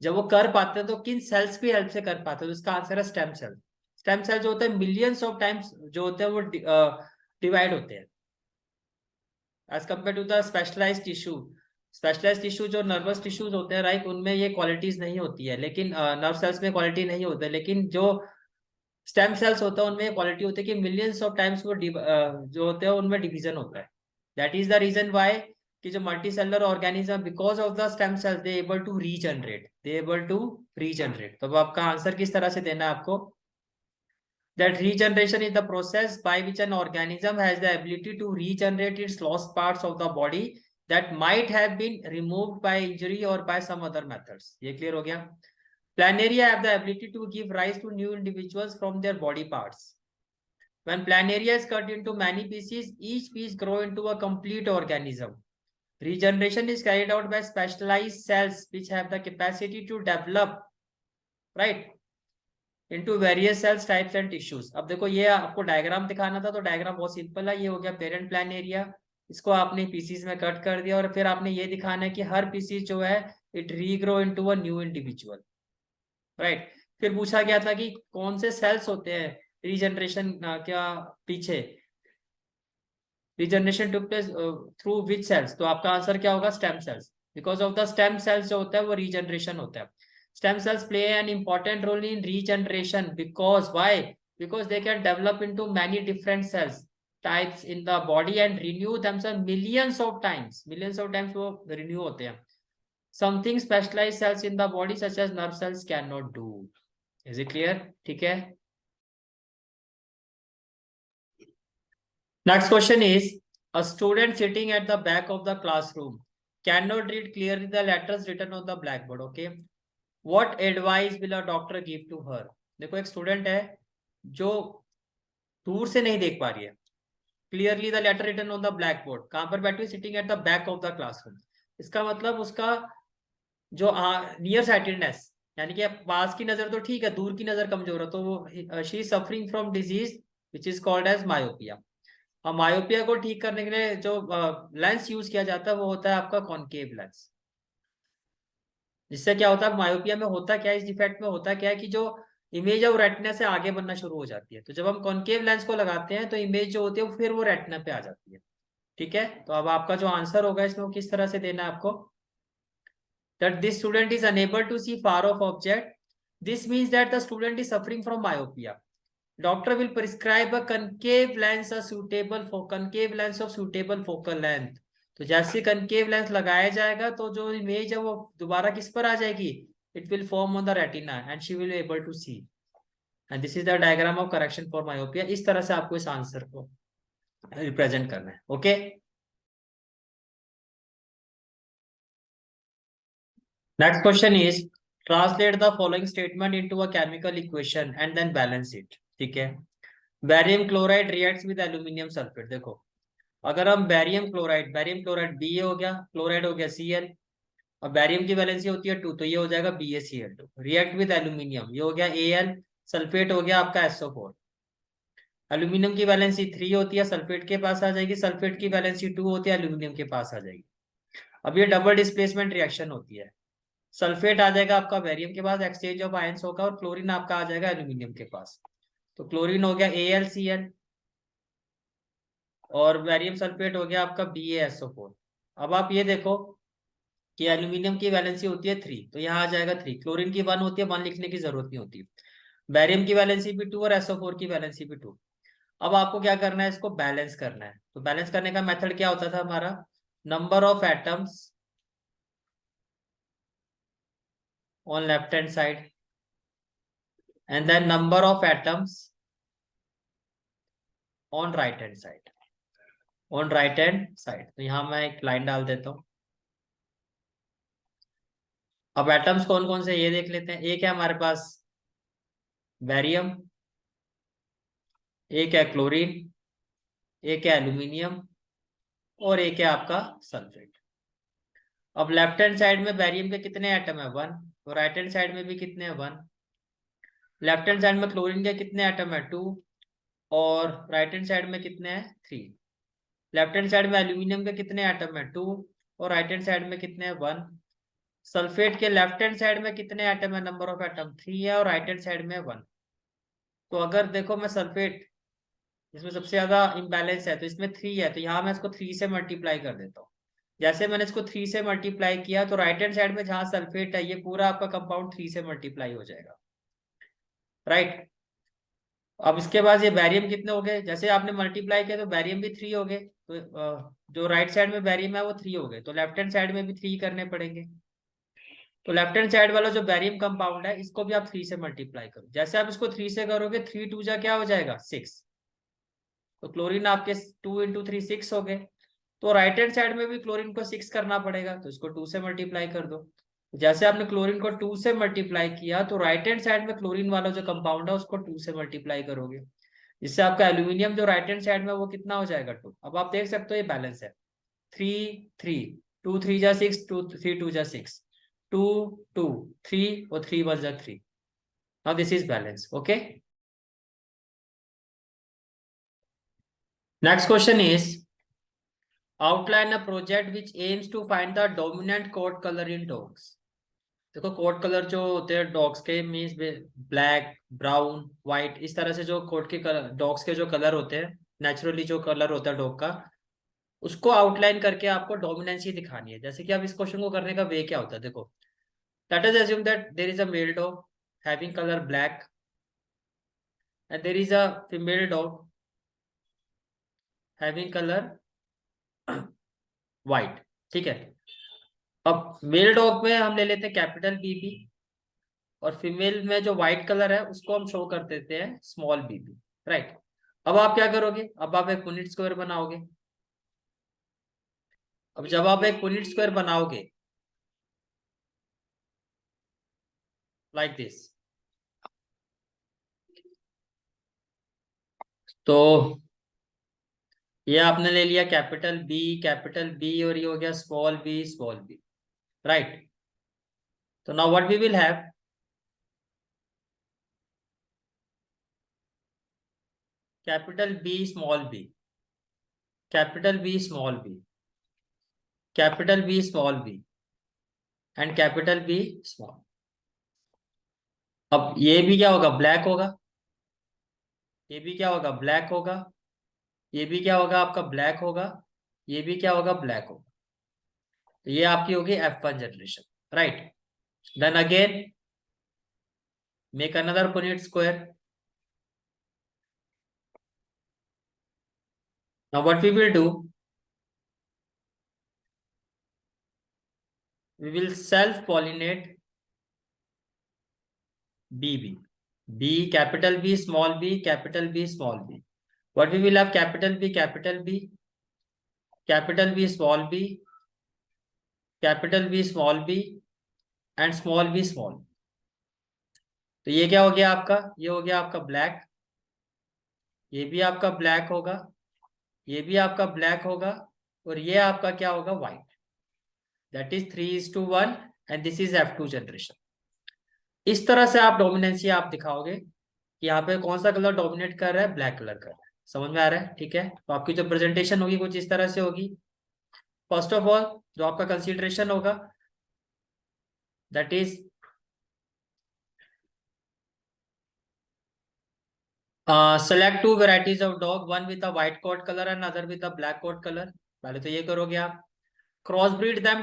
जब वो कर पाते हैं तो किन सेल्स की हेल्प से कर पाते हैं? तो इसका आंसर है स्टेम सेल. स्टेम सेल जो होते हैं मिलियंस ऑफ टाइम्स जो होते हैं वो डिवाइड होते हैं as compare to the specialise tissue. Specialise tissue जो नर्वस टिश्यूज होते हैं, राइट, उनमें ये क्वालिटीज नहीं होती है, लेकिन नर्व सेल्स में क्वालिटी नहीं होती है. लेकिन जो स्टेम सेल्स होता है उनमें क्वालिटी होती है कि मिलियंस ऑफ टाइम्स वो जो होते हैं उनमें डिवीजन होता है. That is the reason why कि जो multicellular organism, because of the stem cells they able to regenerate, they able to regenerate. तो आपका आंसर किस तरह से देना है आपको? That regeneration is the process by which an organism has the ability to regenerate its lost parts of the body that might have been removed by injury or by some other methods. ये clear हो गया? Planaria have the ability to give rise to new individuals from their body parts. When planaria is cut into many pieces, each piece grow into a complete organism. Regeneration is carried out by specialized cells which have the capacity to develop, right, into various cells types and tissues. अब देखो ये आपको diagram दिखाना था, तो diagram बहुत simple है. ये हो गया पेरेंट प्लान एरिया, इसको आपने पीसीज में कट कर दिया और फिर आपने ये दिखाना है कि हर पीसीज जो है it regrow into a new individual, right. फिर पूछा गया था कि कौन से सेल्स होते हैं रीजनरेशन क्या पीछे, regeneration took place through which cells. तो आपका आंसर क्या होगा? Stem cells. Because of the stem cells जो होता है वो रीजनरेशन होता है. Stem cells play an important role in regeneration because why? Because they can develop into many different cells types in the body and renew themselves millions of times. Millions of times वो renew होते हैं. Something specialized cells in the body such as nerve cells cannot do. Is it clear? ठीक है. Next question is a student sitting at the back of the classroom cannot read clearly the letters written on the blackboard. Okay. What advice will a doctor give to her? देखो एक student है जो दूर से नहीं देख पा रही है clearly the letter written on the blackboard. कहां पर बैठी? Sitting at the back of the classroom. इसका मतलब उसका जो नियर साइटेडनेस, यानी कि पास की नजर तो ठीक है, दूर की नजर कमजोर है, तो वो she is suffering from disease which is called as myopia. और मायोपिया को ठीक करने के लिए जो लेंस यूज किया जाता है वो होता है आपका कॉनकेव लेंस. जिससे क्या होता है, मायोपिया में होता क्या है, इस डिफेक्ट में होता क्या है कि जो इमेज है वो रेटिना से आगे बनना शुरू हो जाती है। तो जब हम कॉन्केव लेंस को लगाते हैं तो इमेज जो होती है वो फिर वो रेटिना पे आ जाती है। ठीक है, तो अब आपका जो आंसर होगा इसमें वो किस तरह से देना है आपको, that this student is unable to see far off object. This means that the student is suffering from myopia. Doctor will prescribe a concave lens, a suitable for concave lens of suitable focal length. तो जैसे concave lens लगाया जाएगा तो जो image है वो दोबारा किस पर आ जाएगी, it will form on the retina and she will be able to see. And this is the diagram of correction for myopia. इस तरह से आपको इस आंसर को रिप्रेजेंट करना है। Okay, next question is translate the following statement into a chemical equation and then balance it. ठीक है, barium chloride reacts with aluminium sulphate. देखो, अगर हम बैरियम क्लोराइड बी हो गया, क्लोराइड हो गया Cl, और बैरियम की वैलेंसी होती है 2, तो ये हो जाएगा BaCl2। रिएक्ट विद एल्यूमिनियम, ये हो गया Al, सल्फेट हो गया आपका SO4। एल्यूमिनियम की वैलेंसी 3 होती है, सल्फेट के पास आ जाएगी, सल्फेट की वैलेंसी 2 होती है, एल्यूमिनियम के पास आ जाएगी। अब ये डबल डिस्प्लेसमेंट रिएक्शन होती है, सल्फेट आ जाएगा आपका बैरियम के पास, एक्सचेंज ऑफ आयंस होगा, और क्लोरीन आपका आ जाएगा एल्यूमिनियम के पास। तो क्लोरीन हो गया AlCl, और बैरियम सल्फेट हो गया आपका BaSO4। अब आप ये देखो कि एल्यूमिनियम की वैलेंसी होती है 3, तो यहाँ आ जाएगा 3। क्लोरीन की 1 होती है, 1 लिखने की जरूरत नहीं होती। बैरियम की वैलेंसी भी 2 और SO4 की वैलेंसी भी 2। अब आपको क्या करना है, इसको बैलेंस करना है। तो बैलेंस करने का मेथड क्या होता था हमारा, number of atoms on left hand side and then number of atoms on right hand side, on right hand side. तो यहाँ मैं एक लाइन डाल देता हूँ। अब एटम्स कौन कौन से ये देख लेते हैं। एक है हमारे पास बैरियम, एक है क्लोरीन, एक है एल्यूमिनियम, और एक है आपका सल्फेट। अब लेफ्ट हैंड साइड में बैरियम के कितने एटम है, 1, और राइट हैंड साइड में भी कितने हैं, 1। लेफ्ट हैंड साइड में क्लोरीन के कितने एटम है, 2, और राइट हैंड साइड में कितने हैं, 3। लेफ्ट हैंड साइड में एल्यूमिनियम के कितने एटम है, 2, और राइट हैंड साइड में कितने हैं, 1। सल्फेट के लेफ्ट हैंड साइड में कितने एटम है, नंबर ऑफ एटम 3 है, और राइट हैंड साइड में 1। तो अगर देखो मैं सल्फेट, इसमें सबसे ज्यादा इम्बैलेंस है, तो इसमें 3 है, तो यहाँ मैं इसको 3 से मल्टीप्लाई कर देता हूँ। जैसे मैंने इसको 3 से मल्टीप्लाई किया तो राइट हैंड साइड में जहां सल्फेट है ये पूरा आपका कंपाउंड 3 से मल्टीप्लाई हो जाएगा, राइट। अब इसके बाद ये बैरियम कितने हो गए, जैसे आपने मल्टीप्लाई किया तो बैरियम भी 3 हो गए, तो जो राइट साइड में बैरियम है वो 3 हो गए, तो लेफ्ट हैंड साइड में भी 3 करने पड़ेंगे। तो लेफ्ट हैंड साइड वाला जो बैरियम कंपाउंड है इसको भी आप 3 से मल्टीप्लाई करो। जैसे आप इसको 3 से करोगे, 3 2 जा क्या हो जाएगा, 6। तो क्लोरीन आपके 2 इंटू 3 6 हो गए। तो राइट हैंड साइड में भी क्लोरीन को 6 करना पड़ेगा, तो इसको 2 से मल्टीप्लाई कर दो। जैसे आपने क्लोरीन को 2 से मल्टीप्लाई किया तो राइट हैंड साइड में क्लोरीन वाला जो कंपाउंड है उसको 2 से मल्टीप्लाई करोगे, जिससे आपका एल्यूमिनियम जो राइट हैंड साइड में वो कितना हो जाएगा, 2। अब आप देख सकते हो ये बैलेंस है, 3 3, 2 3 जा 6, 2 3 2 जा 6, 2 2 3, और 3 1 जा 3। Now this is balance. Okay, next question is outline a project which aims to find the dominant coat color in dogs। देखो, कोट कलर जो होते हैं डॉग्स के, मीन्स ब्लैक, ब्राउन, व्हाइट, इस तरह से जो कोट के कलर, डॉग्स के जो कलर होते हैं, नेचुरली जो कलर होता है डॉग का, उसको आउटलाइन करके आपको डोमिनेंसी दिखानी है। जैसे कि आप इस क्वेश्चन को करने का वे क्या होता है, देखो, let us assume that there is a male dog having colour black and there is a female dog having colour white. ठीक है, अब मेल डॉग में हम ले लेते हैं कैपिटल BB, और फीमेल में जो व्हाइट कलर है उसको हम शो कर देते हैं स्मॉल BB, राइट। अब आप क्या करोगे, अब आप एक यूनिट स्क्वायर बनाओगे। अब जब आप एक यूनिट स्क्वायर बनाओगे लाइक दिस, तो ये आपने ले लिया कैपिटल बी, और ये हो गया स्मॉल बी, राइट। तो now what we will have, capital B small B, capital B small B, capital B small B, and capital B small. अब ये भी क्या होगा, ब्लैक होगा, ये भी क्या होगा, ब्लैक होगा, ये भी क्या होगा आपका, ब्लैक होगा, ये भी क्या होगा, ब्लैक होगा। तो ये आपकी होगी F1 generation, right. Then again make another Punnett square. Now what we will do, we will self pollinate bb, b capital B small b capital B small b. What we will have, capital B capital B, capital B small b, capital B small b and small b small। तो ये क्या हो गया आपका, ये हो गया आपका ब्लैक, ये भी आपका ब्लैक होगा, ये भी आपका ब्लैक होगा, और ये आपका क्या होगा, white. That is 3:1 and this is F2 generation. इस तरह से आप डोमिनेंसी आप दिखाओगे कि यहाँ पे कौन सा कलर डोमिनेट कर रहा है, ब्लैक कलर कर रहा है। समझ में आ रहा है, ठीक है। तो आपकी जो प्रेजेंटेशन होगी कुछ इस तरह से होगी। फर्स्ट ऑफ ऑल जो आपका कंसीडरेशन होगा that is select two varieties of dog, one with the white coat colour and other with the black coat colour. पहले तो ये करोगे आप। Cross breed them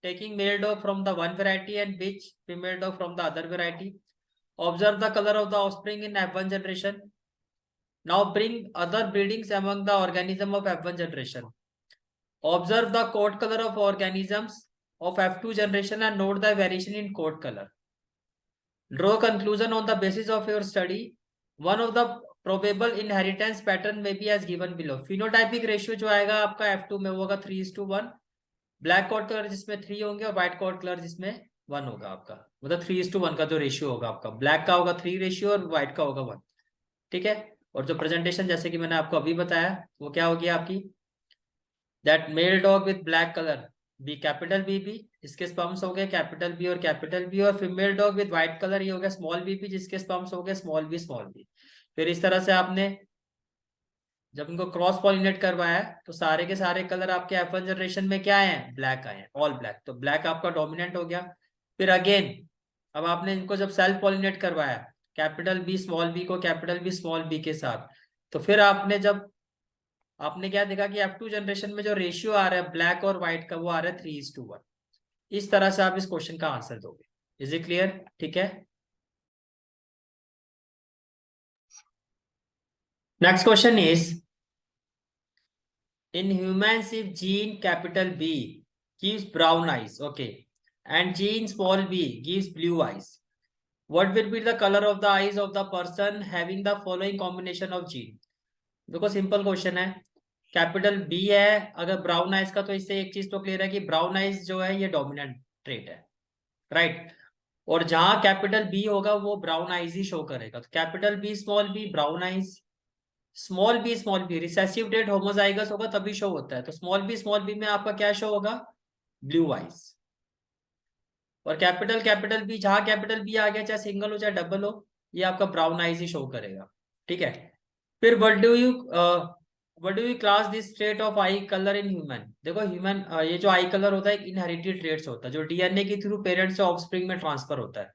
taking male dog from the one variety and bitch female dog from the other variety. Observe the colour of the offspring in F1 generation. Now bring other breedings among the organism of F1 generation. Observe the coat color of organisms of F2 generation and note the variation in coat color. Draw conclusion on the basis of your study. One of the probable inheritance pattern may be as given below. Phenotypic ratio जो आएगा आपका F2 में वो होगा 3:1। Black coat colour जिसमें 3 होंगे और white coat colour जिसमें 1 होगा आपका, मतलब 3:1 का जो रेशियो होगा आपका, ब्लैक का होगा 3 रेशियो और व्हाइट का होगा 1। ठीक है। और जो प्रेजेंटेशन जैसे कि मैंने आपको अभी बताया वो क्या होगी आपकी, that male dog with black colour B capital B B, इसके स्पर्म्स हो गए कैपिटल बी और कैपिटल बी, और female dog with white colour ये हो गया स्मॉल बी बी, जिसके स्पर्म्स हो गए स्मॉल बी स्मॉल बी। फिर इस तरह से आपने जब इनको क्रॉस पॉलिनेट करवाया तो सारे के सारे कलर आपके F1 जनरेशन में क्या आए हैं, ब्लैक आए हैं, ऑल ब्लैक। तो ब्लैक आपका डोमिनेंट हो गया। फिर अगेन अब आपने इनको जब सेल्फ पॉलिनेट करवाया कैपिटल बी स्मॉल बी को कैपिटल बी स्मॉल बी के साथ, तो फिर आपने जब आपने क्या देखा कि F2 जनरेशन में जो रेशियो आ रहा है ब्लैक और व्हाइट का वो आ रहा है 3:1। इस तरह से आप इस क्वेश्चन का आंसर दोगे। इज इट क्लियर, ठीक है। Next question is in humans if gene capital B gives brown eyes, okay, and gene small b gives blue eyes, what will be the color of the eyes of the person having the following combination of gene। देखो simple question है, capital B है अगर brown eyes का, तो इससे एक चीज तो क्लियर है कि ब्राउन आइज जो है ये डोमिनेंट ट्रेट है, राइट। और जहां कैपिटल बी होगा वो ब्राउन आइज ही शो करेगा। तो capital B small B brown eyes, small B recessive that homozygous होगा तभी शो होता है। तो स्मॉल बी में आपका क्या शो होगा, ब्लू आइज। और कैपिटल बी जहां कैपिटल बी आ गया चाहे सिंगल हो चाहे डबल हो, ये आपका ब्राउन आइज ही शो करेगा, ठीक है। फिर what do you class this trait of I colour in human. देखो ह्यूमन ये जो आई कलर होता है एक इनहेरिटेड ट्रेट्स होता है जो डीएनए के थ्रू पेरेंट्स से ऑफस्प्रिंग में ट्रांसफर होता है।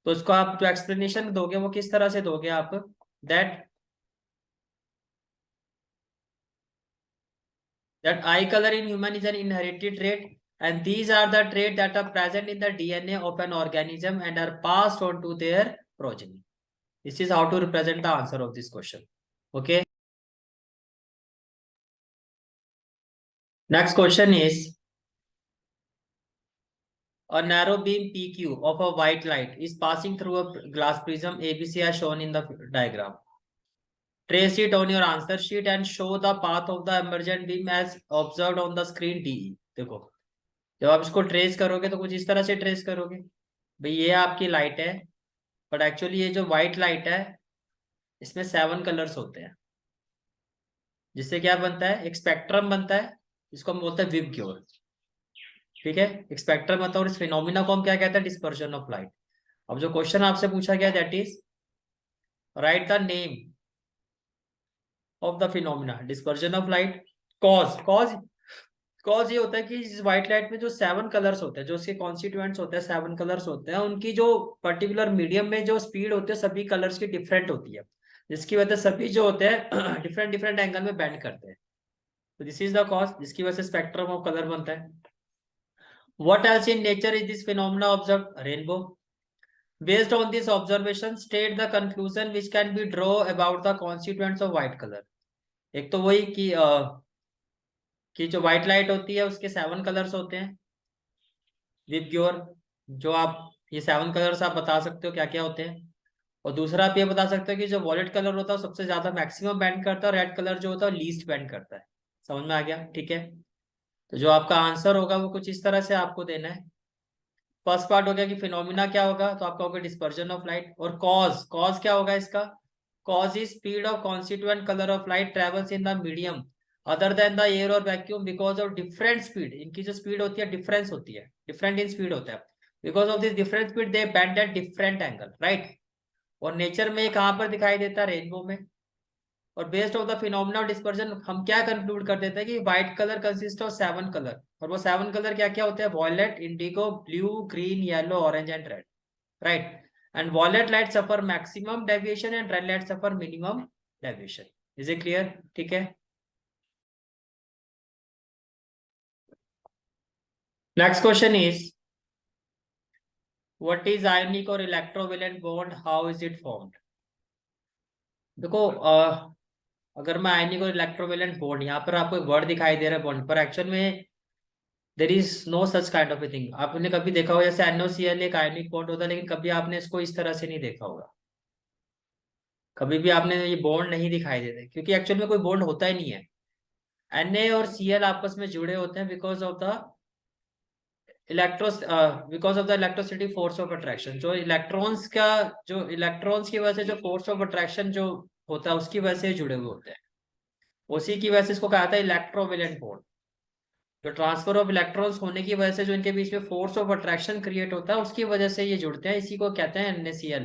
तो इसको आप जो एक्सप्लेनेशन दोगे वो किस तरह से दोगे आप, that that eye color in human is an inherited trait and these are the traits that are present in the DNA of an organism and are passed on to their progeny. This is how to represent the answer of this question. Okay. Next question is a narrow beam PQ of a white light is passing through a glass prism ABC as shown in the diagram. Trace it on your answer sheet and show the path of the emergent beam as observed on the screen DE. देखो जब आप इसको trace करोगे तो कुछ इस तरह से ट्रेस करोगे, भाई ये आपकी लाइट है, बट एक्चुअली ये जो व्हाइट लाइट है इसमें 7 कलर्स होते हैं, जिससे क्या बनता है, एक स्पेक्ट्रम बनता है, इसको हम बोलते हैं विबग्योर, ठीक है। एक स्पेक्ट्रम बनता है और इस फिनोमिना को हम क्या कहते हैं, डिस्पर्जन ऑफ लाइट। अब जो क्वेश्चन आपसे पूछा गया that is right the name of the phenomena dispersion of light. Cause cause ये होता है कि इस व्हाइट लाइट में जो 7 कलर्स होते हैं, जो उसके कॉन्स्टिट्यूएंट्स होते हैं, 7 कलर्स होते हैं, उनकी जो पर्टिकुलर मीडियम में जो स्पीड होती है सभी कलर्स की डिफरेंट होती है, जिसकी वजह से सभी जो होते हैं डिफरेंट डिफरेंट एंगल में बेंड करते हैं। तो दिस इज द कॉज, जिसकी वजह से स्पेक्ट्रम ऑफ कलर बनता है। What else in nature is this phenomena observe? Rainbow. Based on this observation, state the conclusion which can be drawn about the constituents of white color. एक तो वही कि जो व्हाइट लाइट होती है उसके 7 कलर्स होते हैं विद योर, जो आप ये 7 कलर्स आप बता सकते हो क्या क्या होते हैं। और दूसरा आप ये बता सकते हो कि जो वॉलेट कलर होता है वो सबसे ज्यादा मैक्सिमम बैंड करता है, और रेड कलर जो होता है वो लीस्ट बैंड करता है। समझ में आ गया? ठीक है। तो जो आपका आंसर होगा वो कुछ इस तरह से आपको देना है। फर्स्ट पार्ट हो गया कि फिनोमिना क्या होगा, तो आपका होगा डिस्पर्जन ऑफ लाइट। और कॉज, कॉज क्या होगा इसका? Cause is speed of constituent colour of light travels in the medium other than the air और vacuum because of different speed. इनकी जो स्पीड होती है डिफरेंस होती है, डिफरेंट इन स्पीड होता है। Because of this different speed they bend at different angle, right. और नेचर में कहाँ पर दिखाई देता है? रेनबो में। और based of the phenomena of dispersion हम क्या कंक्लूड कर देते हैं कि white colour consist of 7 colour. और वो 7 कलर क्या क्या होते हैं? Violet, indigo, blue, green, yellow, orange and red, right. And violet light suffer maximum deviation and red light suffer minimum deviation. Is it clear? ठीक है। Next question is what is ionic और electrovalent bond, how is it formed? देखो अगर मैं आयनिक और electrovalent bond, यहाँ पर आपको एक वर्ड दिखाई दे रहा है बॉन्ड पर, एक्चुअल में there is no such kind of a thing. आपने कभी देखा होगा जैसे NaCl एक आयनिक बॉन्ड होता है, लेकिन कभी आपने इसको इस तरह से नहीं देखा होगा। कभी भी आपने ये बॉन्ड नहीं दिखाई देते, क्योंकि एक्चुअल में कोई बॉन्ड होता ही नहीं है। Na और Cl आपस में जुड़े होते हैं because of the इलेक्ट्रोस because of the electricity force of attraction. जो इलेक्ट्रॉन्स का, जो इलेक्ट्रॉन्स की वजह से जो फोर्स ऑफ अट्रैक्शन जो होता है उसकी वजह से जुड़े हुए होते हैं। उसी की वजह से इसको कहा था इलेक्ट्रोवैलेंट बॉन्ड। जो ट्रांसफर ऑफ इलेक्ट्रॉन्स होने की वजह से जो इनके बीच में फोर्स ऑफ अट्रैक्शन क्रिएट होता है उसकी वजह से ये जुड़ते हैं, इसी को कहते हैं NaCl।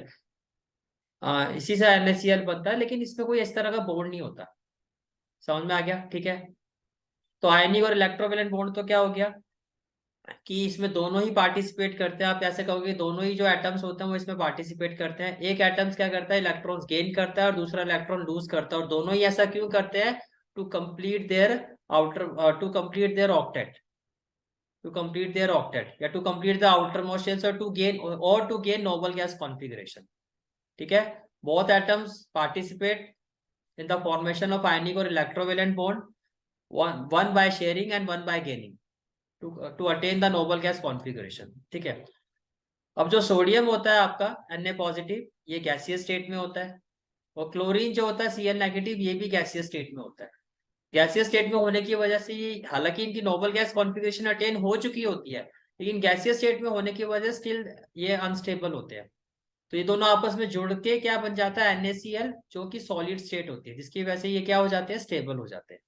इसी से NaCl बनता है, लेकिन इसमें कोई इस तरह का बॉन्ड नहीं होता। समझ में आ गया? ठीक है। तो आयनिक और इलेक्ट्रोवैलेंट बॉन्ड तो क्या हो गया कि इसमें दोनों ही पार्टिसिपेट करते हैं। आप ऐसे कहोगे दोनों ही जो एटम्स होते हैं वो इसमें पार्टिसिपेट करते हैं। एक एटम्स क्या करता है? इलेक्ट्रॉन्स गेन करता है और दूसरा इलेक्ट्रॉन लूज करता है। और दोनों ही ऐसा क्यों करते हैं? To complete their outer to complete their octet, to complete their octet या to complete the outermost shells, और to gain noble gas configuration. ठीक है। Both atoms participate in the formation of ionic or electrovalent bond, one by sharing and one by gaining to attain the noble gas configuration। ठीक है। अब जो sodium होता है आपका Na पॉजिटिव, ये गैसियस स्टेट में होता है। और क्लोरीन जो होता है Cl नेगेटिव, ये भी गैसियस स्टेट में होता है। गैसियस स्टेट में होने की वजह से ये, हालांकि इनकी नोबल गैस कॉन्फिगरेशन अटेन हो चुकी होती है, लेकिन गैसियस स्टेट में होने की वजह स्टिल ये अनस्टेबल होते हैं। तो ये दोनों आपस में जुड़ के क्या बन जाता है? NaCl, जो कि सॉलिड स्टेट होती है, जिसकी वजह से ये क्या हो जाते हैं? स्टेबल हो जाते हैं।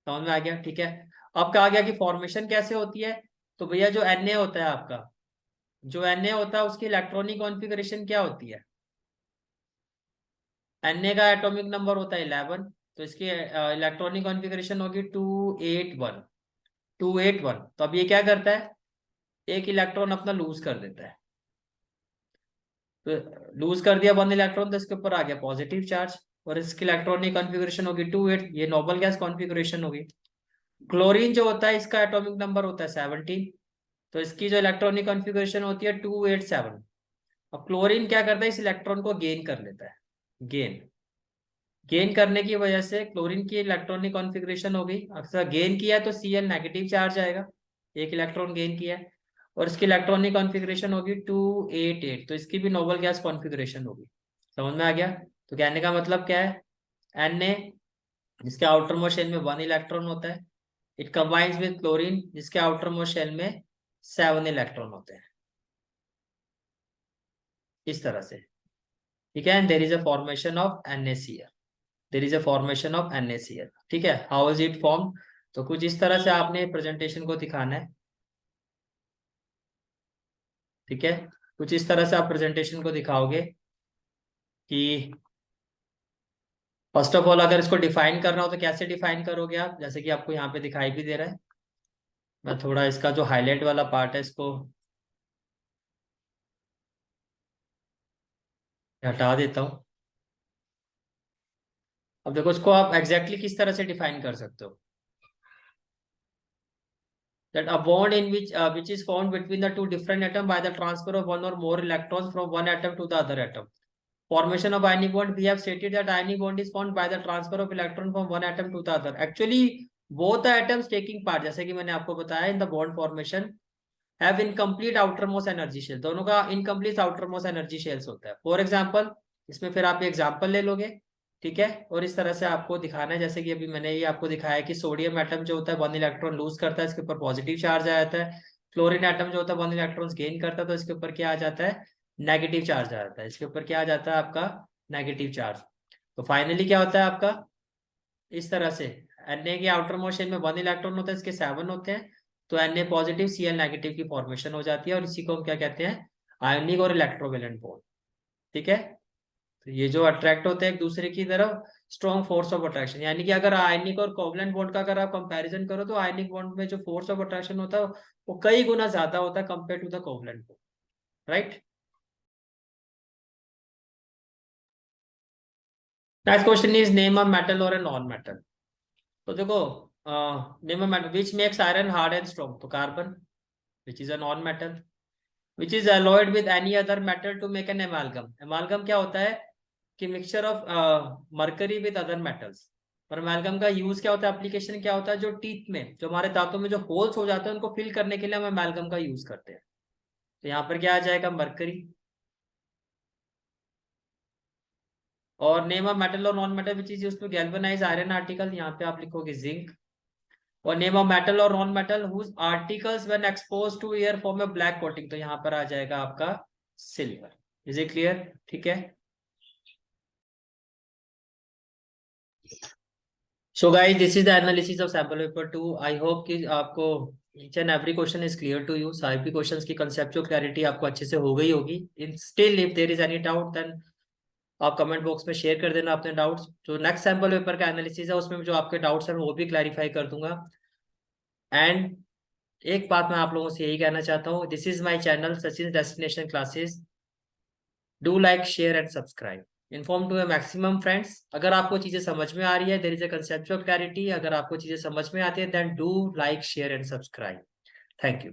समझ में आ गया? ठीक है। अब कहा गया कि फॉर्मेशन कैसे होती है। तो भैया जो Na होता है आपका, जो Na होता है उसकी इलेक्ट्रॉनिक कॉन्फ़िगरेशन क्या होती है? Na का एटॉमिक नंबर होता है 11, तो इसकी इलेक्ट्रॉनिक कॉन्फ़िगरेशन होगी 281, 281। तो अब ये क्या करता है? एक इलेक्ट्रॉन अपना लूज कर देता है। तो लूज कर दिया 1 इलेक्ट्रॉन, तो इसके ऊपर आ गया पॉजिटिव चार्ज, और इसकी इलेक्ट्रॉनिक कॉन्फ़िगरेशन होगी 28, ये नोबल गैस कॉन्फ़िगरेशन होगी। क्लोरीन जो होता है इसका एटॉमिक नंबर होता है 17, तो इसकी जो इलेक्ट्रॉनिक कॉन्फ़िगरेशन होती है 287। अब क्लोरीन क्या करता है? इस इलेक्ट्रॉन को गेन कर लेता है। गेन, गेन करने की वजह से क्लोरीन की इलेक्ट्रॉनिक कॉन्फ़िगरेशन हो गई। अक्सर गेन किया है तो Cl नेगेटिव चार्ज आएगा, एक इलेक्ट्रॉन गेन किया है। और इसकी इलेक्ट्रॉनिक कॉन्फ़िगरेशन होगी 288, तो इसकी भी नोबल गैस कॉन्फ़िगरेशन होगी। समझ में आ गया? तो कहने का मतलब क्या है? Na, जिसके आउटर मोस्ट शेल में 1 इलेक्ट्रॉन होता है, इट कंबाइंस विद क्लोरीन जिसके आउटर मोस्ट शेल में 7 इलेक्ट्रॉन होते हैं, इस तरह से। ठीक है। And there is a formation of NaCl, there is a formation of NaCl। ठीक है। How is it form? तो कुछ इस तरह से आपने प्रेजेंटेशन को दिखाना है। ठीक है। कुछ इस तरह से आप प्रेजेंटेशन को दिखाओगे कि फर्स्ट ऑफ ऑल अगर इसको डिफाइन करना हो तो कैसे डिफाइन करोगे आप, जैसे कि आपको यहाँ पे दिखाई भी दे रहा है। मैं थोड़ा इसका जो हाईलाइट वाला पार्ट है इसको हटा देता हूँ। अब देखो इसको आप एग्जैक्टली किस तरह से डिफाइन कर सकते हो, that a bond in which is formed between the two different atoms by the transfer of one or more electrons from one atom to the other atom. Formation of ionic bond, we have stated that ionic bond is formed by the transfer of electron from one atom to the other. Actually both the atoms taking part, जैसे कि मैंने आपको बताया, in the bond formation have incomplete outermost energy shell, दोनों का incomplete outermost energy shells होता है. For example, इसमें फिर आप एग्जाम्पल ले लोगे, ठीक है, और इस तरह से आपको दिखाना है, जैसे कि अभी मैंने ये आपको दिखाया कि सोडियम एटम जो होता है 1 इलेक्ट्रॉन लूज करता है, इसके ऊपर पॉजिटिव चार्ज आ जाता है. क्लोरीन एटम जो होता है 1 इलेक्ट्रॉन गेन करता है, तो इसके ऊपर क्या आ जाता है, नेगेटिव चार्ज आ जाता है. इसके ऊपर क्या आ जाता है आपका, नेगेटिव चार्ज. तो फाइनली क्या होता है आपका, इस तरह से Na के आउटर मोस्ट शेल में 1 इलेक्ट्रॉन होता है, इसके 7 होते हैं, तो Na पॉजिटिव Cl नेगेटिव की फॉर्मेशन हो जाती है, और इसी को हम क्या कहते हैं, आयनिक और इलेक्ट्रोवेलेंट बॉन्ड. ठीक है, तो ये जो अट्रैक्ट होते हैं एक दूसरे की तरफ, स्ट्रॉन्ग फोर्स ऑफ अट्रैक्शन, यानी कि अगर आयनिक और कोवलेंट बॉन्ड का अगर आप कंपैरिजन करो तो आयनिक बॉन्ड में जो फोर्स ऑफ अट्रैक्शन होता है वो कई गुना ज्यादा होता है compare to the covalent bond. Right. Next question is name a metal और ए नॉन मेटल. तो देखो, name a metal which makes iron hard and strong, तो carbon, which is a non metal. Which is alloyed with any other metal to make an amalgam. amalgam क्या होता है कि mixture of mercury with other metals. और amalgam का use क्या होता है, एप्लीकेशन क्या होता है, जो टीथ में, जो हमारे दांतों में जो होल्स हो जाते हैं उनको फिल करने के लिए हम अमेलगम का यूज करते हैं. तो यहाँ पर क्या आ जाएगा, मरकरी. और नेम ऑफ मेटल और non metal which is used to galvanise iron article, यहाँ पे आप लिखोगे जिंक. और नेम ऑफ मेटल और non metal whose articles when expose to air form a black coating, तो यहाँ पर आ जाएगा आपका सिल्वर. Is it clear. ठीक है. So guys, this is the analysis of sample paper 2. I hope कि आपको each and every question is clear to you. सारे भी क्वेश्चंस की कंसेप्चुअल क्लैरिटी आपको अच्छे से हो गई होगी. In still if there is any doubt then आप कमेंट बॉक्स में शेयर कर देना अपने डाउट्स. जो नेक्स्ट सैंपल पेपर का एनालिसिस है उसमें जो आपके डाउट्स हैं वो भी क्लैरिफाई कर दूंगा. एंड एक बात मैं आप लोगों से यही कहना चाहता हूँ, this is my channel Sachin destination classes. Do like share and subscribe, inform to maximum friends. अगर आपको चीजें समझ में आ रही है, there is a conceptual clarity, अगर आपको चीजें समझ में आती है then do like share and subscribe. Thank you.